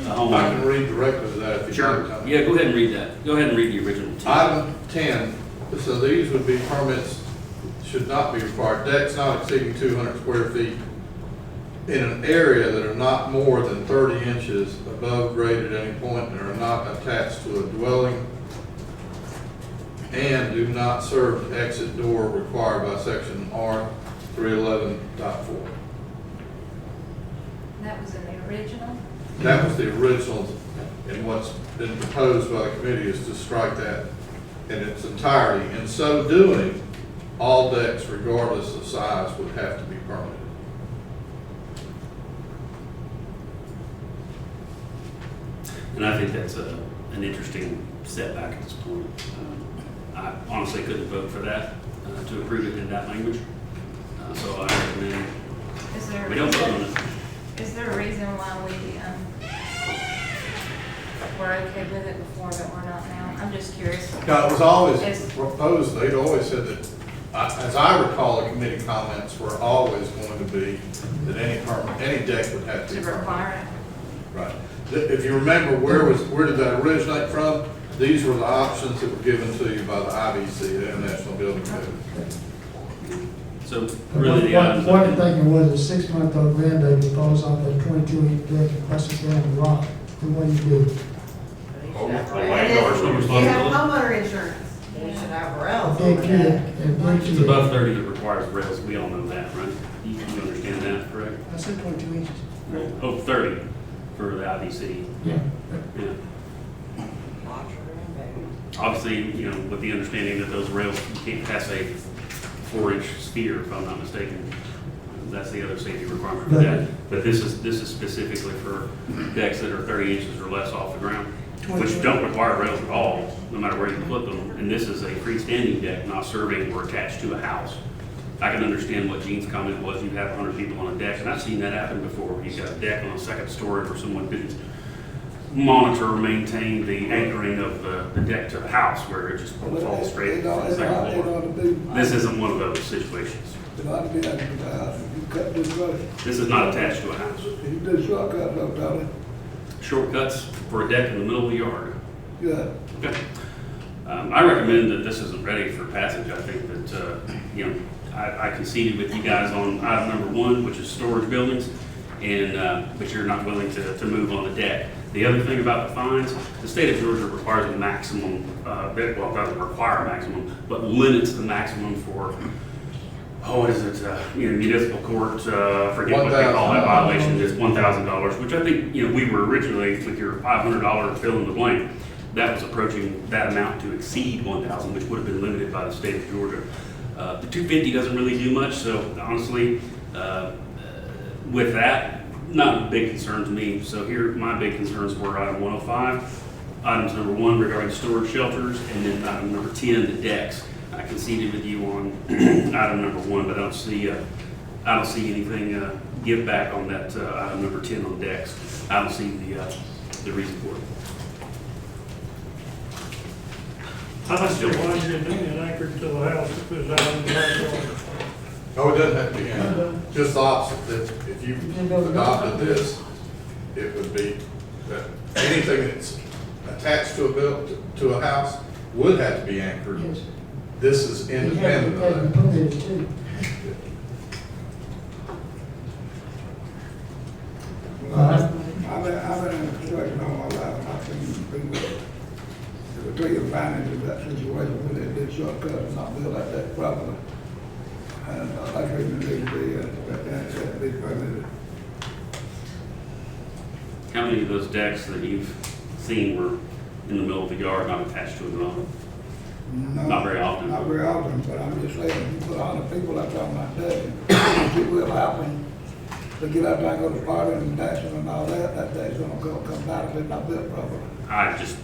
home. I can read directly to that if you Sure. like. Yeah, go ahead and read that. Go ahead and read the original 10. Item 10, so these would be permits, should not be required, decks not exceeding 200 square feet in an area that are not more than 30 inches above grade at any point and are not attached to a dwelling and do not serve the exit door required by section R311.4. That was in the original? That was the original, and what's been proposed by the committee is to strike that in its entirety. In so doing, all decks, regardless of size, would have to be permitted. And I think that's an interesting setback at this point. I honestly couldn't vote for that, to approve it in that language. So I recommend we don't vote on it. Is there a reason why we were okay with it before, but we're not now. I'm just curious. No, it was always Is- proposed, they'd always said that, as I recall, the committee comments were always going to be that any deck would have to To be permanent. require it. Right. If you remember, where did that originate from? These were the options that were given to you by the IBC, the International Building Code. So really, the items. What I'm thinking was a 6-month-old grandbaby falls off a 22-inch deck and crushes down the rock. Then what do you do? Landlord's no You have responsibility. homeowner insurance. You should have rails Big over kid, that. and big It's kid. above 30 that requires rails, we all know that, right? You understand that, correct? I said 22 inches. Oh, 30 for the IBC. Yeah. Yeah. Watch your grandbaby. Obviously, you know, with the understanding that those rails, you can't pass a 4-inch sphere, if I'm not mistaken. That's the other safety requirement for that. But this is specifically for decks that are 30 inches or less off the ground, which don't require rails at all, no matter where you put them. And this is a freestanding deck, not serving or attached to a house. I can understand what Gene's comment was, you have 100 people on a deck, and I've seen that happen before. You've got a deck on a second story where someone didn't monitor or maintain the anchoring of the deck to the house where it just falls straight to the second floor. This isn't one of those situations. This is not attached to a house. Shortcuts for a deck in the middle of the yard. Good. Okay. I recommend that this isn't ready for passage. I think that, you know, I conceded with you guys on item number 1, which is storage buildings, and, but you're not willing to move on the deck. The other thing about the fines, the state of Georgia requires a maximum, well, it doesn't require a maximum, but limits the maximum for, what is it, you know, municipal court, forget what they call that violation, is $1,000, which I think, you know, we were originally with your $500 fill in the blank. That was approaching that amount to exceed 1,000, which would have been limited by the state of Georgia. The 250 doesn't really do much, so honestly, with that, not a big concern to me. So here, my big concerns were item 105, items number 1 regarding storage shelters, and then item number 10, the decks. I conceded with you on item number 1, but I don't see anything give back on that item number 10 on decks. I don't see the reason for it. I don't see why you're doing it anchored to the house if it's out in the backyard. Oh, it doesn't have to be, just the opposite, that if you adopted this, it would be that anything that's attached to a house would have to be anchored. Yes. This is independent It has of to be permitted too. I've been in a situation all my life, and I've seen people between your finances, that situation where they did shortcuts and not build like that properly. And that's the reason it needs to be permitted. How many of those decks that you've seen were in the middle of the yard, not attached to a drum? No, Not very often. Not very often, but I'm just saying, you put 100 people out there on that day, it will happen. They get out there and go to party and dancing and all that, that day's gonna come down if it's not built properly.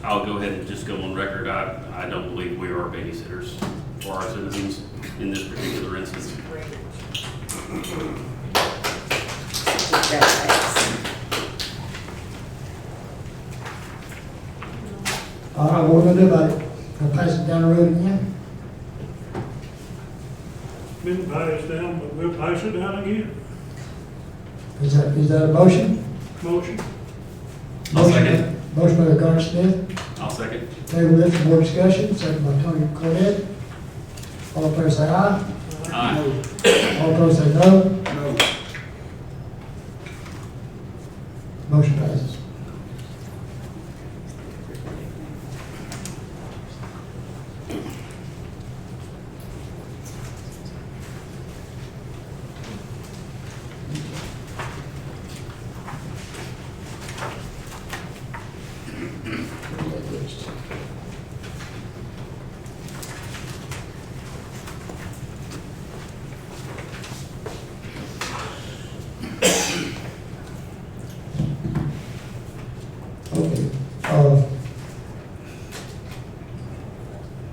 I'll go ahead and just go on record. I don't believe we are babysitters for our citizens in this particular instance. All right, what we're gonna do about it? Gonna pass it down the road again? Been passed down, but we'll pass it down again. Is that a motion? Motion. I'll second. Motion by Garner Smith, I'll second. table this for more discussion, second by Tony Cornett. All in favor say aye. Aye. All opposed say no. No. Motion passes.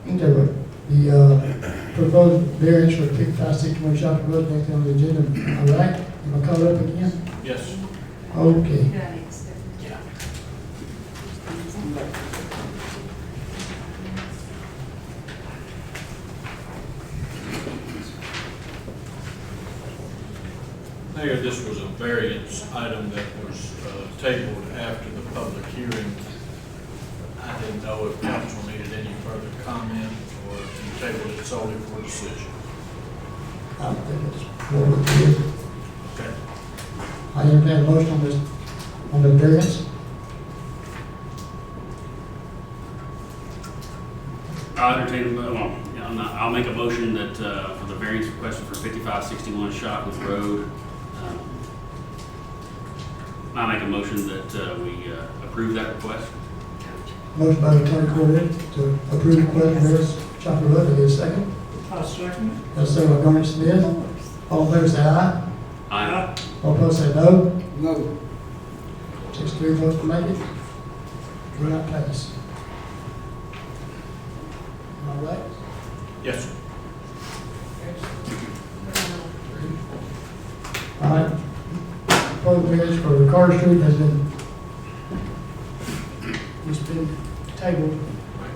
Okay, the proposed variance for 5561 Shopper Road, next on the agenda, all right? You want to call it up again? Yes. Okay. Yeah, it's different. Mayor, this was a variance item that was tabled after the public hearing. I didn't know if council needed any further comment or if you tabled it solely for decision. I don't think it's more than good. Okay. I entertain a motion on this, on the variance. I'll entertain, I'll make a motion that, for the variance requested for 5561 Shotwood Road, I'll make a motion that we approve that request. Motion by the county coordinator to approve the request for variance, Chopper Road, is there a second? I'll second it. That's second by Garnet Smith. All in favor say aye. Aye. All opposed say no. No. 6-3 votes to make it. Do not pass. All right. Yes, sir. All right. Public variance for Carter Street has been, it's been tabled,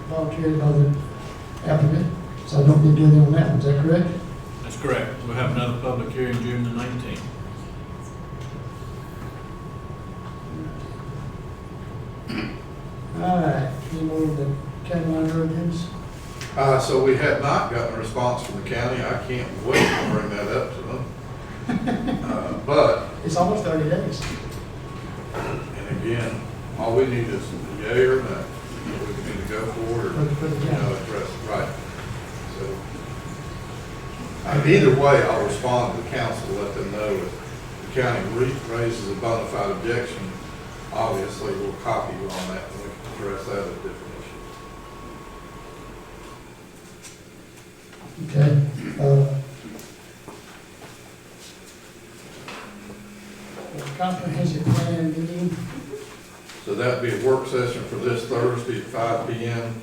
volunteered by the applicant, so I don't need to do anything on that one, is that correct? That's correct. We'll have another public hearing June the 19th. All right, any more of the county line ordinance? So we have not gotten a response from the county. I can't wait to bring that up to them. But, It's almost 30 days. and again, all we need is a yea or no. We need to go forward or, For the you county. know, address it right. So, either way, I'll respond to the council, let them know if the county raises a bona fide objection. Obviously, we'll copy you on that and we can address that as a different issue. Okay. Comprehensive plan meeting, So that'd be a work session for this Thursday at 5 p.m.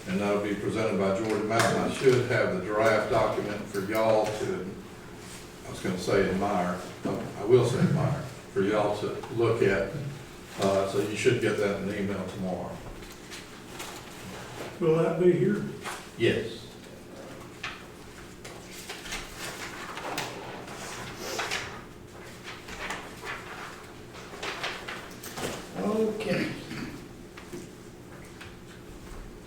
and that'll be presented by Georgia Mountain. I should have the draft document for y'all to, I was gonna say admire, I will say admire, for y'all to look at. So you should get that in an email tomorrow. Will that be here? Yes. okay.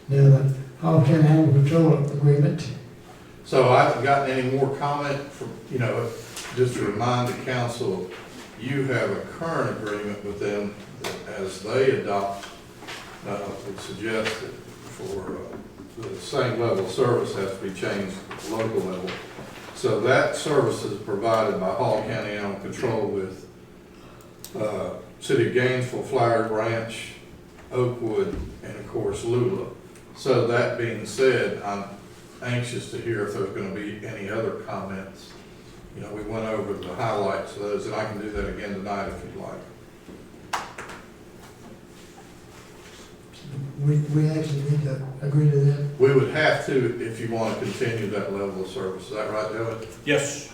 Now, the Hall County Animal Control Agreement, So I haven't gotten any more comment from, you know, just to remind the council, you have a current agreement with them that as they adopt, would suggest that for the same level of service has to be changed at the local level. So that service is provided by Hall County Animal Control with City of Gainesville, Flowery Branch, Oakwood, and of course Lula. So that being said, I'm anxious to hear if there's going to be any other comments. You know, we went over the highlights of those, and I can do that again tonight if you'd like. we actually need to agree to that. We would have to if you want to continue that level of service. Is that right, Joey? Yes,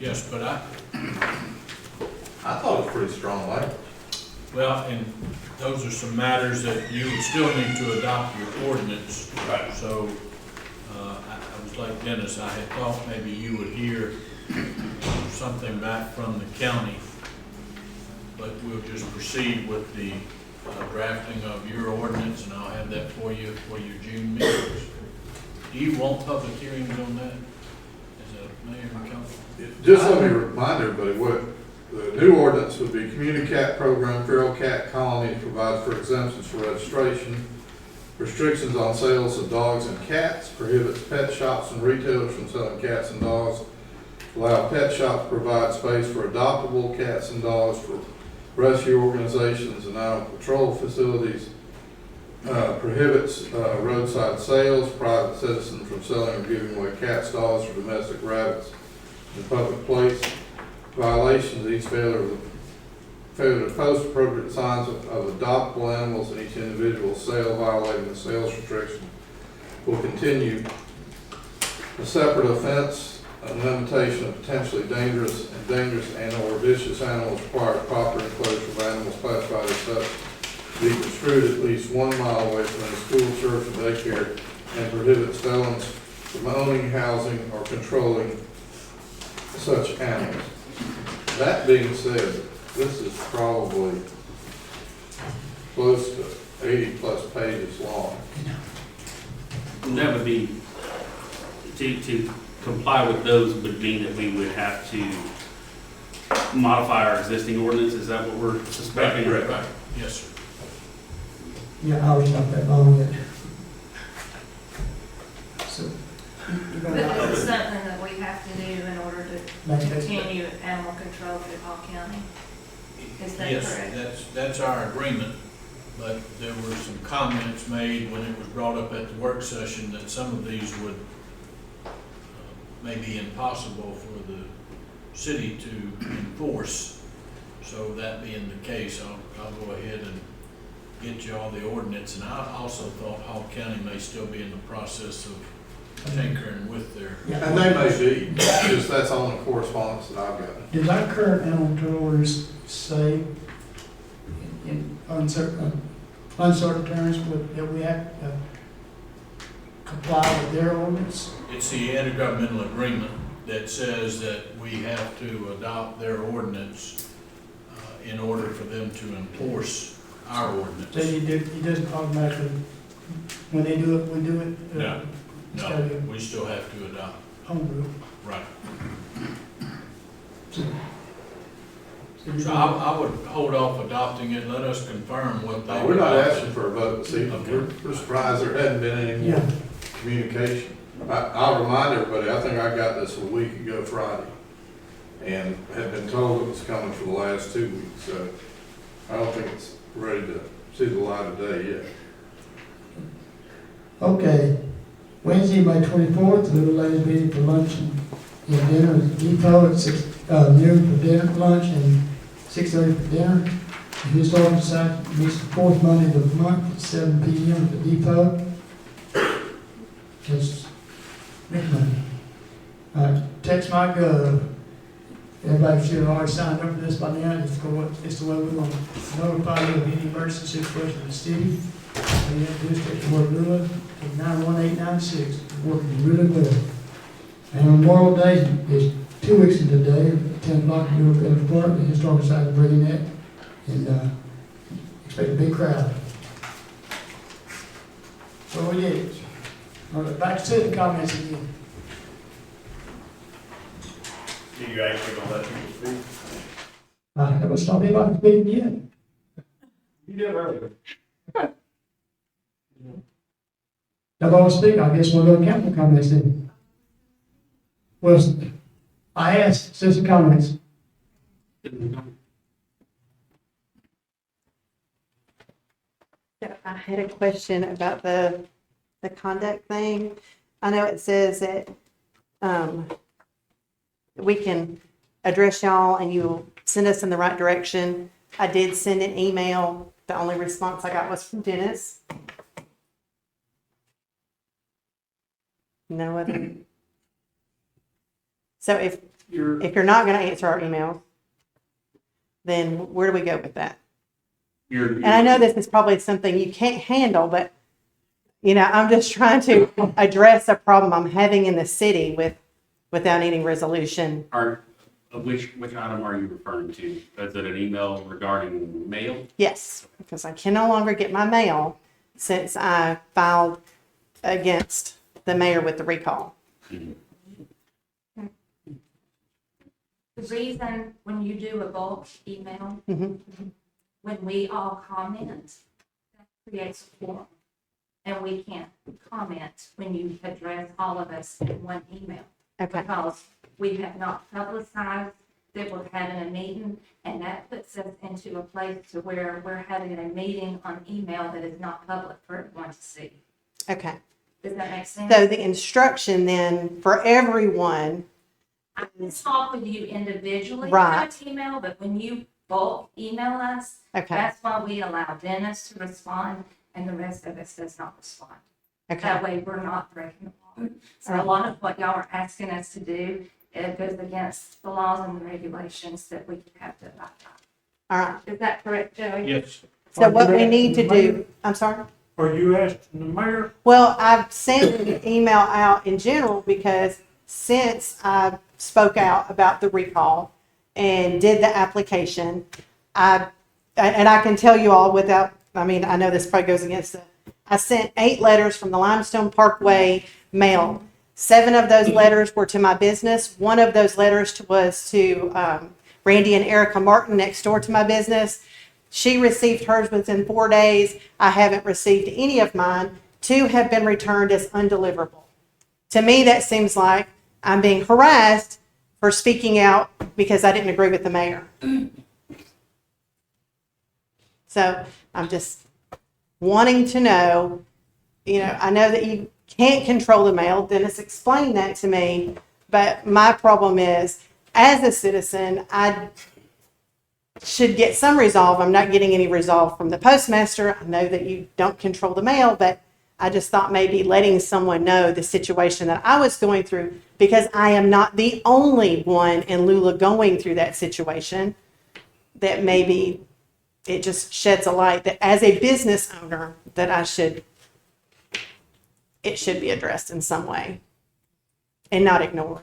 yes, but I thought it was pretty strong language. well, and those are some matters that you would still need to adopt your ordinance. Right. So, I was like Dennis, I had thought maybe you would hear something back from the county, but we'll just proceed with the drafting of your ordinance, and I'll have that for you for your June meetings. Do you want public hearings on that as a mayor and council? Just let me remind everybody what the new ordinance would be. Community cat program, feral cat colony provides for exemptions for registration, restrictions on sales of dogs and cats, prohibits pet shops and retailers from selling cats and dogs, allow pet shops to provide space for adoptable cats and dogs for rescue organizations and animal control facilities, prohibits roadside sales, private citizens from selling or giving away cats, dogs, or domestic rabbits in public place, violations of each failure to post appropriate signs of adoptable animals in each individual sale, violating the sales restriction, will continue. A separate offense, a limitation of potentially dangerous and or vicious animals requires proper enclosure of animals classified as such to be construed at least 1 mile away from a school, church, or daycare, and prohibits felons from owning, housing, or controlling such animals. That being said, this is probably close to 80-plus pages long. And that would be, to comply with those would mean that we would have to modify our existing ordinance. Is that what we're suspecting? Right. Yes, sir. Yeah, ours not that long yet. So, you're But gonna, this is something that we have to do in order to continue animal control through Hall County. Is that Yes, correct? that's our agreement, but there were some comments made when it was brought up at the work session that some of these would may be impossible for the city to enforce. So that being the case, I'll go ahead and get you all the ordinance, and I also thought Hall County may still be in the process of tinkering with their. And they may be, because that's on the correspondence that I've got. does our current animal control orders say in uncertain terms that we have to comply with their ordinance? It's the intergovernmental agreement that says that we have to adopt their ordinance in order for them to enforce our ordinance. So it doesn't automatically, when they do it, we do it? No. It's gotta be We still have to adopt. home rule. Right. So So I would hold off adopting it, let us confirm what they. No, we're not asking for a vote this evening. Okay. We're surprised there hadn't been any more Yeah. communication. I'll remind everybody, I think I got this a week ago Friday, and had been told it was coming for the last 2 weeks, so I don't think it's ready to see the light of day yet. Okay, Wednesday, May 24th, a little later meeting for lunch and dinner at the depot at noon for dinner, lunch, and 6:30 for dinner. The Historical Society meets the fourth Monday of the month at 7 p.m. at the depot. Just next Monday. Text my gov. Everybody should have already signed up for this by now. It's the way we're going to notify you of any emergency situation in the city. All you have to do is take the word Lula to 91896. It's working really well. And Memorial Day is 2 weeks from today, at 10 o'clock in New York Park. The Historical Society is bringing that, and expect a big crowd. So we did it. All right, back to the comments again. Do you actually gonna let people speak? I haven't stopped anybody from speaking yet. You did earlier. If I want to speak, I guess we'll go to council comments then. Well, I asked citizen comments. I had a question about the conduct thing. I know it says that we can address y'all and you'll send us in the right direction. I did send an email. The only response I got was from Dennis. No other. So if you're not going to answer our emails, then where do we go with that? And I know this is probably something you can't handle, but you know, I'm just trying to address a problem I'm having in the city without any resolution. Which item are you referring to? Is it an email regarding mail? Yes, because I can no longer get my mail since I filed against the mayor with the recall. Mhm. The reason when you do a bulk email, when we all comment, that creates a forum. And we can't comment when you address all of us in one email. Okay. Because we have not publicized that we're having a meeting, and that puts us into a place to where we're having a meeting on email that is not public for everyone to see. Okay. Does that make sense? So the instruction then for everyone. I can talk with you individually Right. via email, but when you bulk email us, Okay. that's why we allow Dennis to respond and the rest of us does not respond. Okay. That way we're not breaking the law. So a lot of what y'all are asking us to do, it goes against the laws and the regulations that we have to abide by. All right. Is that correct, Joey? Yes. So what we need to do, I'm sorry? Are you asking the mayor? Well, I've sent an email out in general because since I spoke out about the recall and did the application. And I can tell you all without, I mean, I know this probably goes against I sent 8 letters from the Limestone Parkway mail. 7 of those letters were to my business. 1 of those letters was to Randy and Erica Martin next door to my business. She received hers within 4 days. I haven't received any of mine. 2 have been returned as undeliverable. To me, that seems like I'm being harassed for speaking out because I didn't agree with the mayor. So I'm just wanting to know, I know that you can't control the mail. Dennis explained that to me. But my problem is, as a citizen, I should get some resolve. I'm not getting any resolve from the postmaster. I know that you don't control the mail, but I just thought maybe letting someone know the situation that I was going through, because I am not the only one in Lula going through that situation, that maybe it just sheds a light that as a business owner that it should be addressed in some way and not ignored.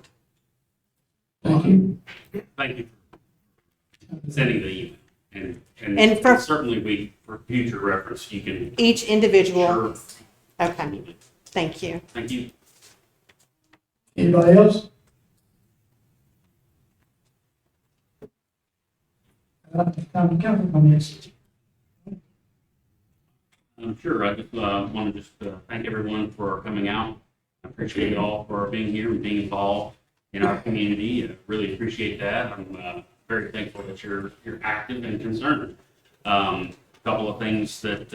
Thank you. Thank you for sending the email. And And for certainly for future reference, you can. each individual. Sure. Okay. Thank you. Thank you. Anybody else? Council comments. Sure. I just want to thank everyone for coming out. I appreciate you all for being here and being involved in our community. I really appreciate that. I'm very thankful that you're active and concerned. A couple of things that,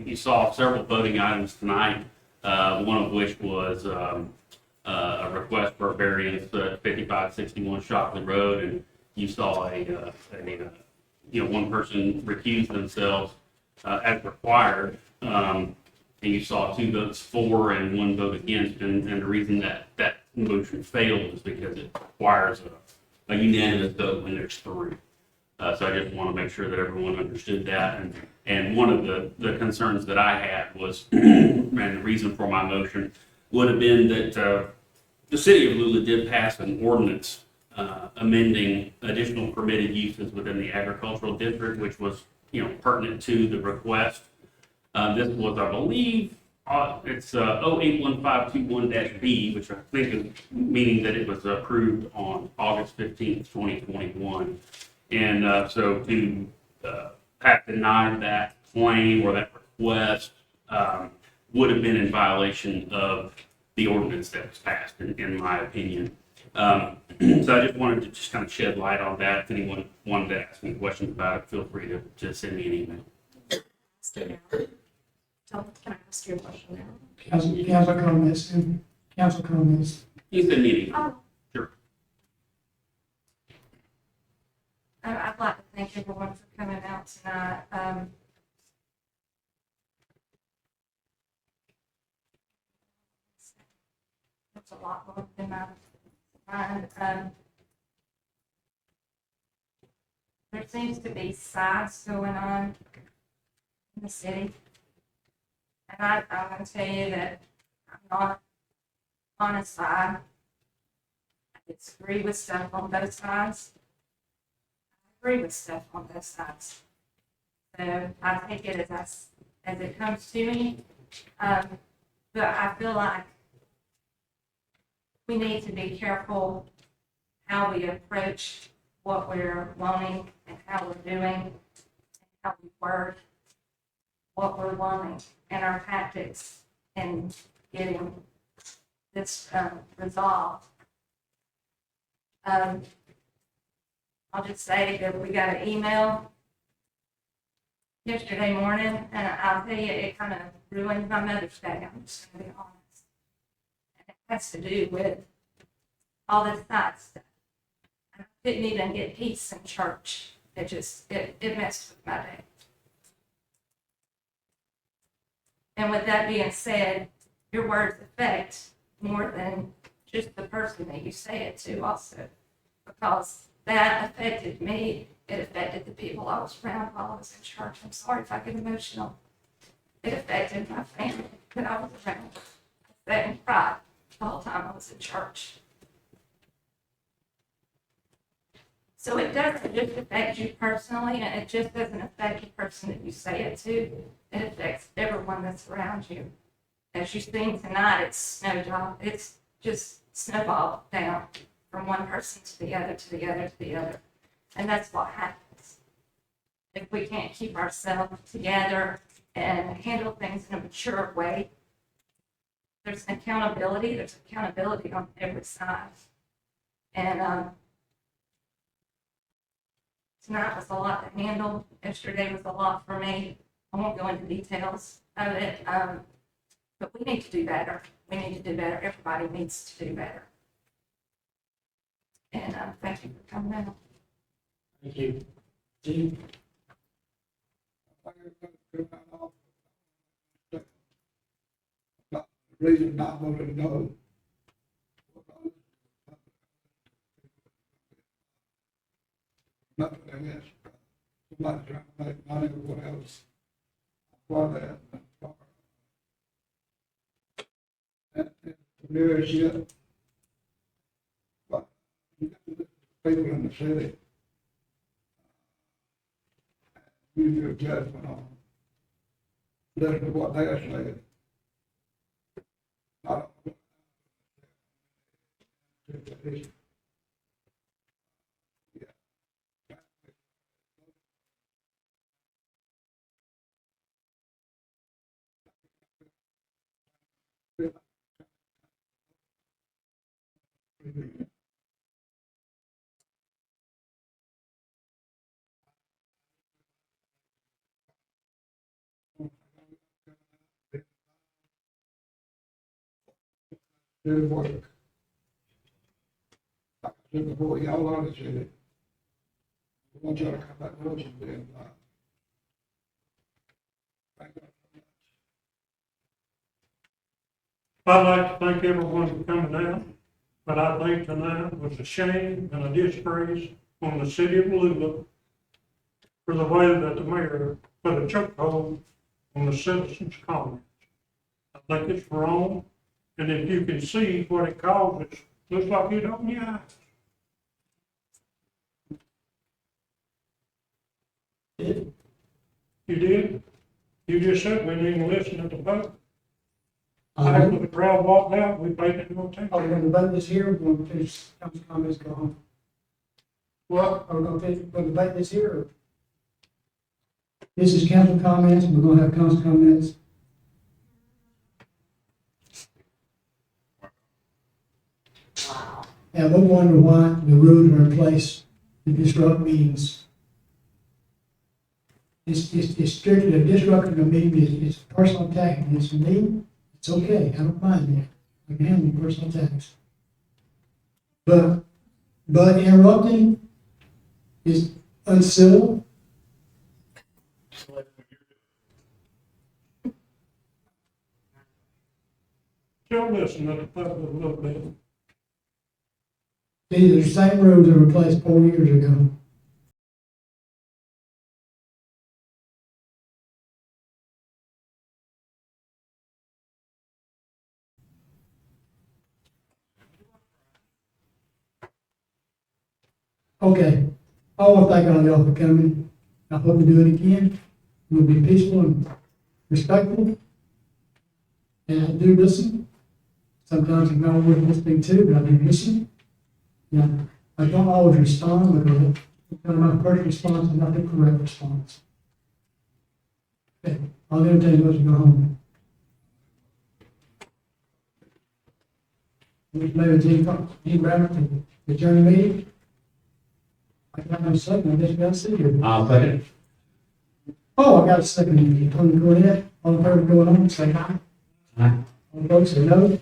you saw several voting items tonight, one of which was a request for a variance at 5561 Shockley Road, and you saw one person recuse themselves as required, and you saw 2 votes for and 1 vote against, and the reason that motion failed is because it requires a unanimous vote when there's 3. So I just want to make sure that everyone understood that. And one of the concerns that I had was, and the reason for my motion would have been that the city of Lula did pass an ordinance amending additional permitted uses within the agricultural district, which was, pertinent to the request. This was, I believe, it's 081521-B, which I think is meaning that it was approved on August 15th, 2021. And so to have denied that claim or that request would have been in violation of the ordinance that was passed, in my opinion. So I just wanted to just kind of shed light on that. If anyone wanted to ask me questions about it, feel free to send me an email. Can I ask you a question now? Council comments. Council comments. You send me an email. Sure. I'd like to thank everyone for coming out tonight. There's a lot more than my mind. There seems to be sides going on in the city. And I'm going to tell you that I'm not on a side. I disagree with stuff on both sides. I agree with stuff on both sides. So I take it as it comes to me. But I feel like we need to be careful how we approach what we're wanting and how we're doing, and how we word what we're wanting, and our tactics in getting this resolved. I'll just say that we got an email yesterday morning, and I'll tell you, it kind of ruined my Mother's Day. I'm just going to be honest. And it has to do with all this side stuff. I couldn't even get peace in church. It messed with my day. And with that being said, your words affect more than just the person that you say it to also. Because that affected me. It affected the people I was around while I was in church. I'm sorry if I get emotional. It affected my family that I was around. I sat and cried the whole time I was in church. So it doesn't just affect you personally, and it just doesn't affect the person that you say it to. It affects everyone that's around you. As you've seen tonight, it's just snowballed down from one person to the other, to the other, to the other. And that's what happens. If we can't keep ourselves together and handle things in a mature way, there's accountability on every side. And tonight was a lot to handle. Yesterday was a lot for me. I won't go into details of it, but we need to do better. We need to do better. Everybody needs to do better. And thank you for coming out. Thank you. Gene? Reason not voting no. Nothing against somebody trying to make money or what else. For that. And leadership. But people in the city. Use your judgment on. Listen to what they are saying. Not do work. Like I said before, y'all understand it. I want y'all to come back and watch it then. Thank you. I'd like to thank everyone for coming out, but I think tonight was a shame and a disgrace on the city of Lula for the way that the mayor put a chokehold on the citizens' comments. I think it's wrong, and if you can see what it causes, looks like you don't your eyes. You did? You just said we didn't listen to the vote. After the crowd walked out, we paid it no attention. Are we gonna debate this here, or we're gonna finish council comments, go home? Well, Are we gonna debate this here, or? This is council comments, we're gonna have council comments. And we wonder why the rules are in place to disrupt meetings. It's strictly a disrupting of meeting, it's personal attack against me. It's okay, I don't mind that. I can handle personal attacks. But interrupting is uncivil. still listen to the public a little bit. These are the same rules that were replaced 4 years ago. Okay, I want to thank all y'all for coming. I hope we do it again. We'll be peaceful and respectful. And I do listen. Sometimes I'm not always listening too, but I do listen. Yeah, I don't always respond because my first response is not the correct response. Okay, I'll entertain you to go home. Mr. Mayor, Gene Bradford, to adjourn the meeting. I got no second, I just got to see here. I'll second. Oh, I got a second. Tony, go ahead. All in favor of going on, say aye. Aye. All opposed, say no.